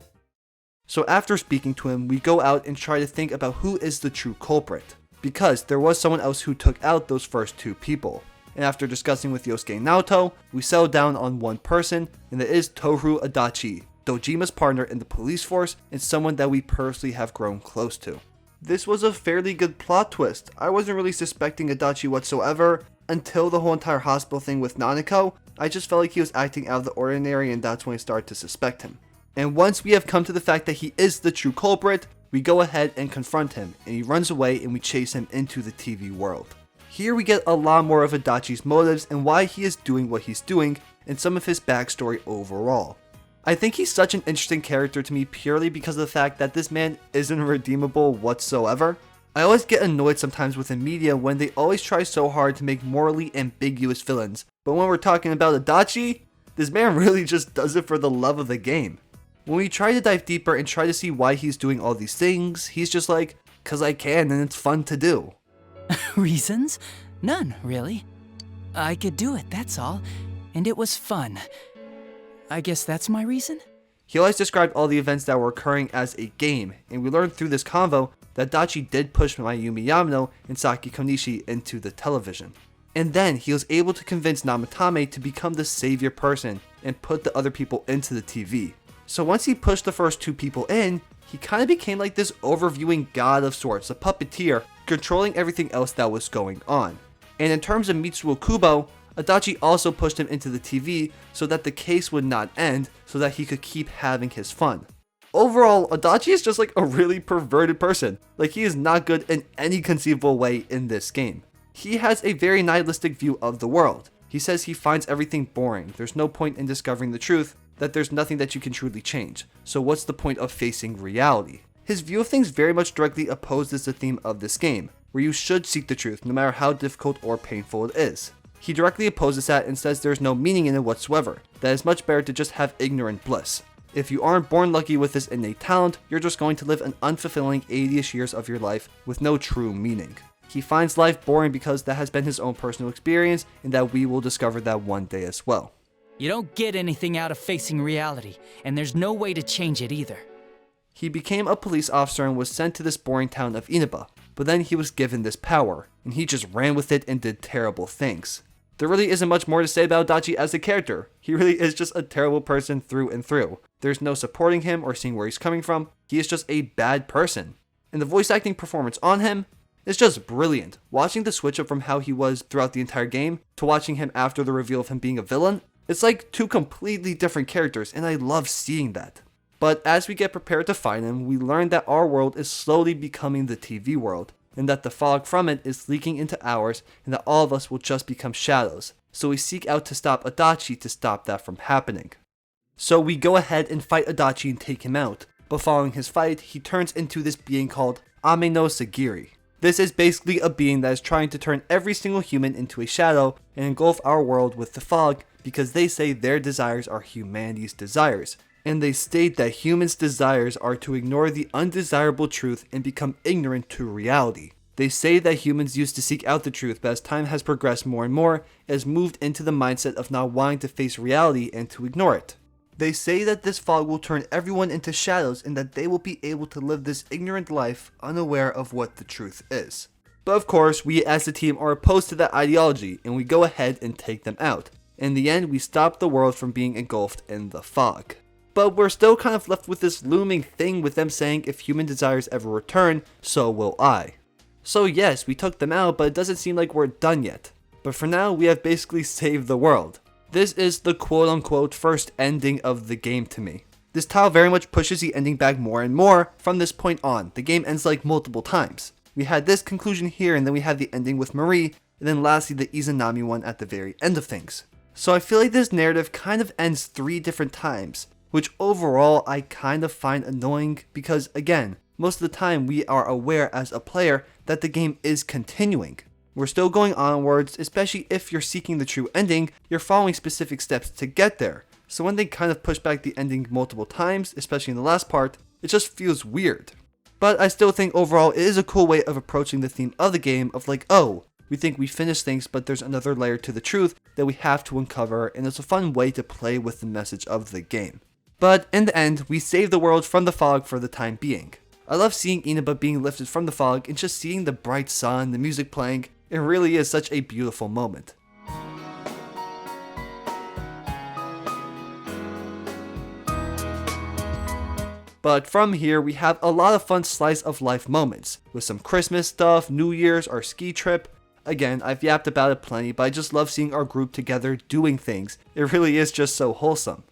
So after speaking to him, we go out and try to think about who is the true culprit, because there was someone else who took out those first two people. And after discussing with Yosuke and Naoto, we settle down on one person, and it is Toru Adachi, Dojima's partner in the police force and someone that we personally have grown close to. This was a fairly good plot twist. I wasn't really suspecting Adachi whatsoever until the whole entire hospital thing with Nanako. I just felt like he was acting out of the ordinary, and that's when I started to suspect him. And once we have come to the fact that he is the true culprit, we go ahead and confront him, and he runs away and we chase him into the TV world. Here we get a lot more of Adachi's motives and why he is doing what he's doing, and some of his backstory overall. I think he's such an interesting character to me purely because of the fact that this man isn't redeemable whatsoever. I always get annoyed sometimes with the media when they always try so hard to make morally ambiguous villains, but when we're talking about Adachi, this man really just does it for the love of the game. When we try to dive deeper and try to see why he's doing all these things, he's just like, "'Cause I can and it's fun to do."
Reasons? None, really. I could do it, that's all. And it was fun. I guess that's my reason?
He always described all the events that were occurring as a game, and we learned through this convo that Adachi did push Mayumi Yamano and Saki Konishi into the television. And then he was able to convince Namatame to become the savior person and put the other people into the TV. So once he pushed the first two people in, he kind of became like this overviewing god of sorts, a puppeteer, controlling everything else that was going on. And in terms of Mitsuo Kubo, Adachi also pushed him into the TV so that the case would not end, so that he could keep having his fun. Overall, Adachi is just like a really perverted person. Like, he is not good in any conceivable way in this game. He has a very nihilistic view of the world. He says he finds everything boring, there's no point in discovering the truth, that there's nothing that you can truly change, so what's the point of facing reality? His view of things very much directly opposes the theme of this game, where you should seek the truth no matter how difficult or painful it is. He directly opposes that and says there's no meaning in it whatsoever, that it's much better to just have ignorant bliss. If you aren't born lucky with this innate talent, you're just going to live an unfulfilling 80ish years of your life with no true meaning. He finds life boring because that has been his own personal experience, and that we will discover that one day as well.
You don't get anything out of facing reality, and there's no way to change it either.
He became a police officer and was sent to this boring town of Inaba, but then he was given this power, and he just ran with it and did terrible things. There really isn't much more to say about Adachi as a character. He really is just a terrible person through and through. There's no supporting him or seeing where he's coming from. He is just a bad person. And the voice acting performance on him is just brilliant. Watching the switch up from how he was throughout the entire game to watching him after the reveal of him being a villain, it's like two completely different characters, and I love seeing that. But as we get prepared to fight him, we learn that our world is slowly becoming the TV world, and that the fog from it is leaking into ours, and that all of us will just become shadows. So we seek out to stop Adachi to stop that from happening. So we go ahead and fight Adachi and take him out, but following his fight, he turns into this being called Ame no Sagiri. This is basically a being that is trying to turn every single human into a shadow and engulf our world with the fog, because they say their desires are humanity's desires. And they state that humans' desires are to ignore the undesirable truth and become ignorant to reality. They say that humans used to seek out the truth, but as time has progressed more and more, it has moved into the mindset of not wanting to face reality and to ignore it. They say that this fog will turn everyone into shadows and that they will be able to live this ignorant life unaware of what the truth is. But of course, we as a team are opposed to that ideology, and we go ahead and take them out. In the end, we stop the world from being engulfed in the fog. But we're still kind of left with this looming thing with them saying if human desires ever return, so will I. So yes, we took them out, but it doesn't seem like we're done yet. But for now, we have basically saved the world. This is the quote-unquote first ending of the game to me. This tile very much pushes the ending back more and more from this point on. The game ends like multiple times. We had this conclusion here, and then we had the ending with Marie, and then lastly the Izanami one at the very end of things. So I feel like this narrative kind of ends 3 different times, which overall I kind of find annoying because, again, most of the time we are aware as a player that the game is continuing. We're still going onwards, especially if you're seeking the true ending, you're following specific steps to get there. So when they kind of push back the ending multiple times, especially in the last part, it just feels weird. But I still think overall it is a cool way of approaching the theme of the game of like, oh, we think we finished things, but there's another layer to the truth that we have to uncover, and it's a fun way to play with the message of the game. But in the end, we save the world from the fog for the time being. I love seeing Inaba being lifted from the fog and just seeing the bright sun, the music playing. It really is such a beautiful moment. But from here, we have a lot of fun slice of life moments, with some Christmas stuff, New Year's, our ski trip. Again, I've yapped about it plenty, but I just love seeing our group together doing things. It really is just so wholesome.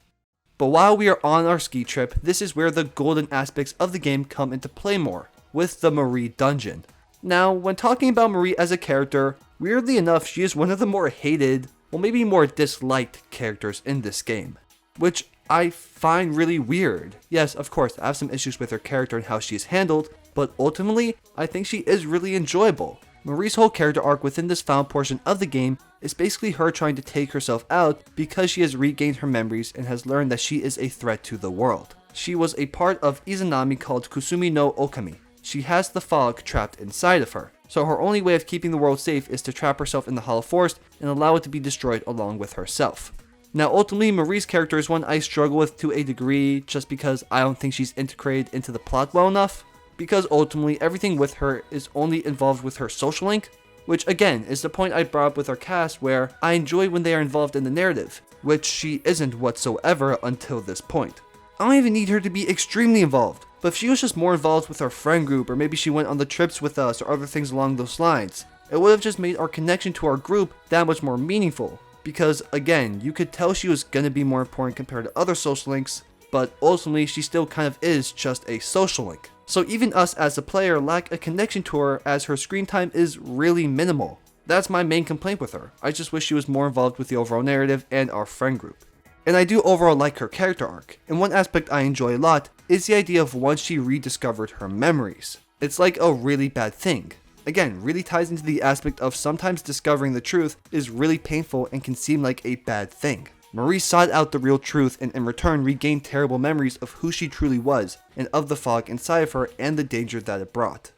But while we are on our ski trip, this is where the golden aspects of the game come into play more, with the Marie dungeon. Now, when talking about Marie as a character, weirdly enough, she is one of the more hated, well maybe more disliked characters in this game, which I find really weird. Yes, of course, I have some issues with her character and how she is handled, but ultimately, I think she is really enjoyable. Marie's whole character arc within this final portion of the game is basically her trying to take herself out because she has regained her memories and has learned that she is a threat to the world. She was a part of Izanami called Kusumi no Okami. She has the fog trapped inside of her, so her only way of keeping the world safe is to trap herself in the Hollow Forest and allow it to be destroyed along with herself. Now ultimately, Marie's character is one I struggle with to a degree just because I don't think she's integrated into the plot well enough, because ultimately everything with her is only involved with her social link, which again is the point I brought up with our cast where I enjoy when they are involved in the narrative, which she isn't whatsoever until this point. I don't even need her to be extremely involved, but if she was just more involved with our friend group, or maybe she went on the trips with us or other things along those lines, it would have just made our connection to our group that much more meaningful. Because again, you could tell she was going to be more important compared to other social links, but ultimately she still kind of is just a social link. So even us as a player lack a connection to her as her screen time is really minimal. That's my main complaint with her. I just wish she was more involved with the overall narrative and our friend group. And I do overall like her character arc, and one aspect I enjoy a lot is the idea of once she rediscovered her memories. It's like a really bad thing. Again, really ties into the aspect of sometimes discovering the truth is really painful and can seem like a bad thing. Marie sought out the real truth and in return regained terrible memories of who she truly was and of the fog inside of her and the danger that it brought.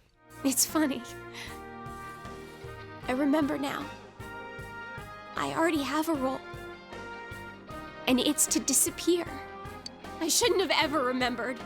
It's funny. I remember now. I already have a role. And it's to disappear. I shouldn't have ever remembered.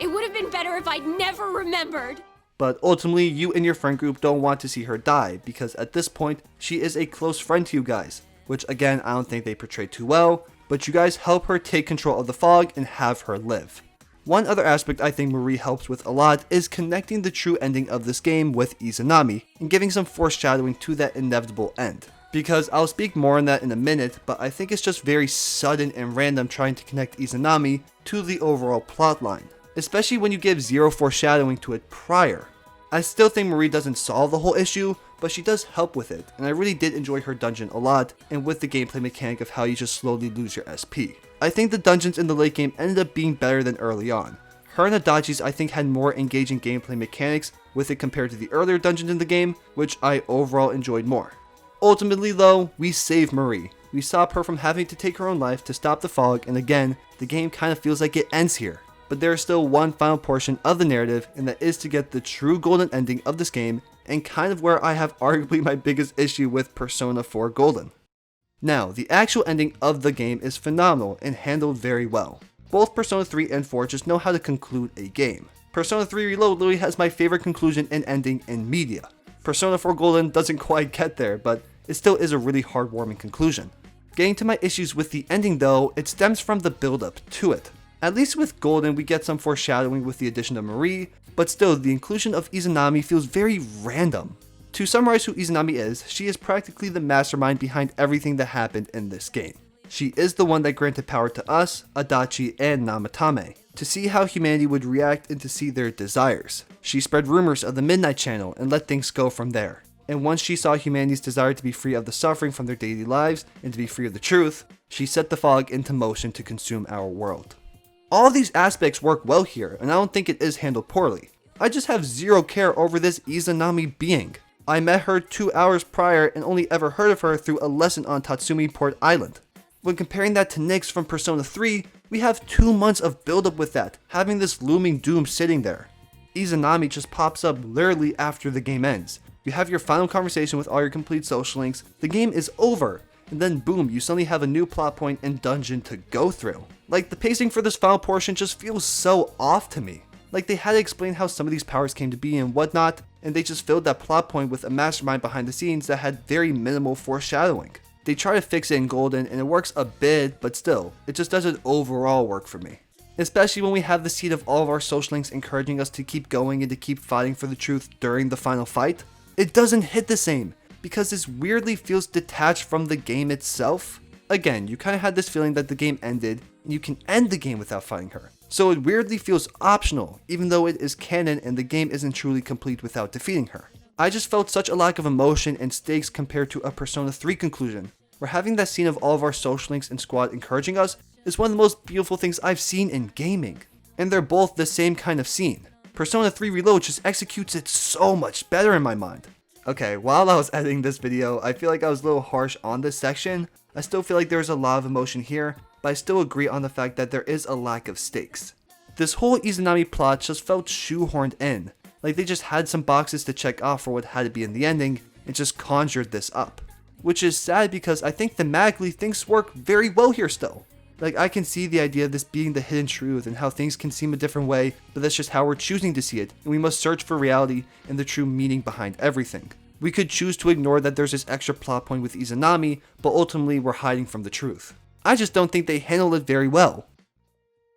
It would have been better if I'd never remembered.
But ultimately, you and your friend group don't want to see her die, because at this point, she is a close friend to you guys, which again, I don't think they portrayed too well, but you guys help her take control of the fog and have her live. One other aspect I think Marie helps with a lot is connecting the true ending of this game with Izanami, and giving some foreshadowing to that inevitable end. Because I'll speak more on that in a minute, but I think it's just very sudden and random trying to connect Izanami to the overall plotline, especially when you give zero foreshadowing to it prior. I still think Marie doesn't solve the whole issue, but she does help with it, and I really did enjoy her dungeon a lot, and with the gameplay mechanic of how you just slowly lose your SP. I think the dungeons in the late game ended up being better than early on. Her and Adachi's I think had more engaging gameplay mechanics with it compared to the earlier dungeons in the game, which I overall enjoyed more. Ultimately though, we save Marie. We stop her from having to take her own life to stop the fog, and again, the game kind of feels like it ends here. But there is still one final portion of the narrative, and that is to get the true golden ending of this game, and kind of where I have arguably my biggest issue with Persona 4 Golden. Now, the actual ending of the game is phenomenal and handled very well. Both Persona 3 and 4 just know how to conclude a game. Persona 3 Reload literally has my favorite conclusion and ending in media. Persona 4 Golden doesn't quite get there, but it still is a really heartwarming conclusion. Getting to my issues with the ending though, it stems from the build up to it. At least with Golden, we get some foreshadowing with the addition of Marie, but still, the inclusion of Izanami feels very random. To summarize who Izanami is, she is practically the mastermind behind everything that happened in this game. She is the one that granted power to us, Adachi, and Namatame, to see how humanity would react and to see their desires. She spread rumors of the Midnight Channel and let things go from there. And once she saw humanity's desire to be free of the suffering from their daily lives and to be free of the truth, she set the fog into motion to consume our world. All of these aspects work well here, and I don't think it is handled poorly. I just have zero care over this Izanami being. I met her 2 hours prior and only ever heard of her through a lesson on Tatsumi Port Island. When comparing that to Nyx from Persona 3, we have 2 months of build-up with that, having this looming doom sitting there. Izanami just pops up literally after the game ends. You have your final conversation with all your complete social links, the game is over, and then boom, you suddenly have a new plot point and dungeon to go through. Like, the pacing for this final portion just feels so off to me. Like, they had to explain how some of these powers came to be and whatnot, and they just filled that plot point with a mastermind behind the scenes that had very minimal foreshadowing. They try to fix it in Golden and it works a bit, but still, it just doesn't overall work for me. especially when we have the scene of all of our social links encouraging us to keep going and to keep fighting for the truth during the final fight. It doesn't hit the same, because this weirdly feels detached from the game itself. Again, you kind of had this feeling that the game ended, and you can end the game without fighting her. So it weirdly feels optional, even though it is canon and the game isn't truly complete without defeating her. I just felt such a lack of emotion and stakes compared to a Persona 3 conclusion, where having that scene of all of our social links and squad encouraging us is one of the most beautiful things I've seen in gaming. And they're both the same kind of scene. Persona 3 Reload just executes it so much better in my mind. Okay, while I was editing this video, I feel like I was a little harsh on this section. I still feel like there's a lot of emotion here, but I still agree on the fact that there is a lack of stakes. This whole Izanami plot just felt shoehorned in, like they just had some boxes to check off for what had to be in the ending, and just conjured this up. Which is sad because I think thematically things work very well here still. Like, I can see the idea of this being the hidden truth and how things can seem a different way, but that's just how we're choosing to see it, and we must search for reality and the true meaning behind everything. We could choose to ignore that there's this extra plot point with Izanami, but ultimately we're hiding from the truth. I just don't think they handled it very well.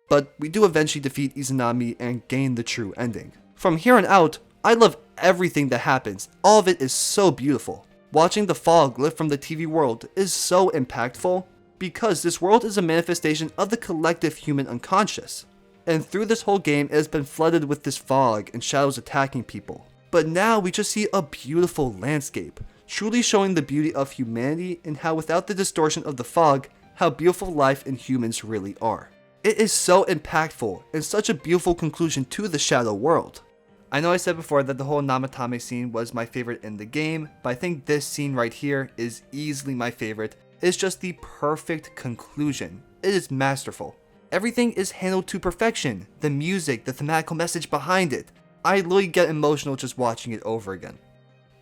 But we do eventually defeat Izanami and gain the true ending. From here on out, I love everything that happens. All of it is so beautiful. Watching the fog lift from the TV world is so impactful, because this world is a manifestation of the collective human unconscious. And through this whole game, it has been flooded with this fog and shadows attacking people. But now we just see a beautiful landscape, truly showing the beauty of humanity and how without the distortion of the fog, how beautiful life and humans really are. It is so impactful and such a beautiful conclusion to the Shadow world. I know I said before that the whole Namatame scene was my favorite in the game, but I think this scene right here is easily my favorite. It's just the perfect conclusion. It is masterful. Everything is handled to perfection. The music, the thematical message behind it. I literally get emotional just watching it over again.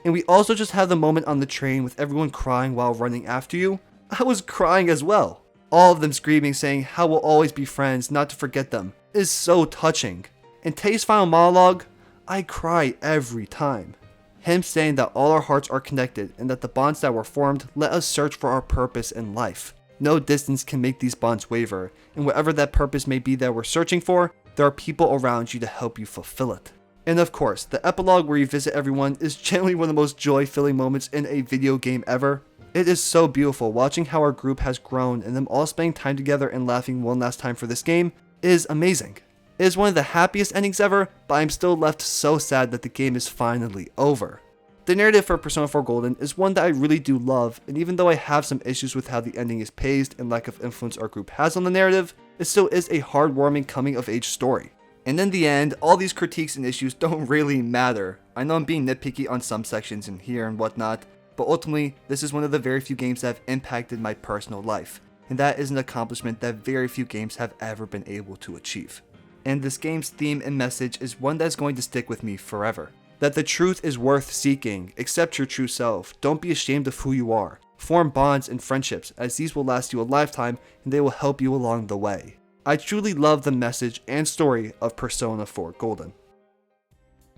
And we also just have the moment on the train with everyone crying while running after you. I was crying as well. All of them screaming, saying how we'll always be friends, not to forget them, is so touching. And Teddie's final monologue, I cry every time. Him saying that all our hearts are connected and that the bonds that were formed let us search for our purpose in life. No distance can make these bonds waver, and whatever that purpose may be that we're searching for, there are people around you to help you fulfill it. And of course, the epilogue where you visit everyone is generally one of the most joy-filling moments in a video game ever. It is so beautiful watching how our group has grown and them all spending time together and laughing one last time for this game is amazing. It is one of the happiest endings ever, but I'm still left so sad that the game is finally over. The narrative for Persona 4 Golden is one that I really do love, and even though I have some issues with how the ending is paced and lack of influence our group has on the narrative, it still is a heartwarming coming-of-age story. And in the end, all these critiques and issues don't really matter. I know I'm being nitpicky on some sections in here and whatnot, but ultimately, this is one of the very few games that have impacted my personal life, and that is an accomplishment that very few games have ever been able to achieve. And this game's theme and message is one that's going to stick with me forever. That the truth is worth seeking, accept your true self, don't be ashamed of who you are, form bonds and friendships as these will last you a lifetime and they will help you along the way. I truly love the message and story of Persona 4 Golden.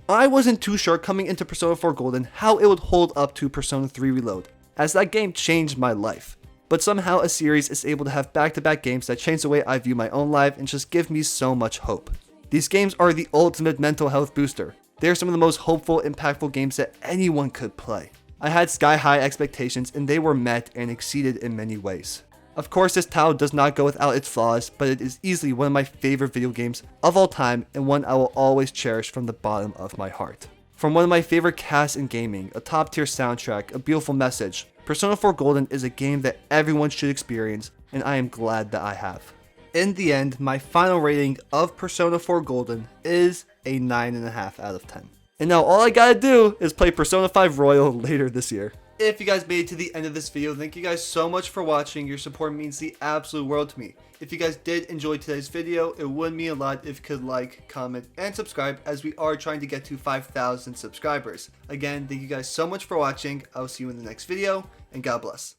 I wasn't too sure coming into Persona 4 Golden how it would hold up to Persona 3 Reload, as that game changed my life. But somehow a series is able to have back-to-back games that change the way I view my own life and just give me so much hope. These games are the ultimate mental health booster. They are some of the most hopeful, impactful games that anyone could play. I had sky-high expectations and they were met and exceeded in many ways. Of course, this title does not go without its flaws, but it is easily one of my favorite video games of all time and one I will always cherish from the bottom of my heart. From one of my favorite casts in gaming, a top tier soundtrack, a beautiful message, Persona 4 Golden is a game that everyone should experience, and I am glad that I have. In the end, my final rating of Persona 4 Golden is a 9.5 out of 10. And now all I gotta do is play Persona 5 Royal later this year. If you guys made it to the end of this video, thank you guys so much for watching. Your support means the absolute world to me. If you guys did enjoy today's video, it would mean a lot if you could like, comment, and subscribe, as we are trying to get to 5,000 subscribers. Again, thank you guys so much for watching. I will see you in the next video, and God bless.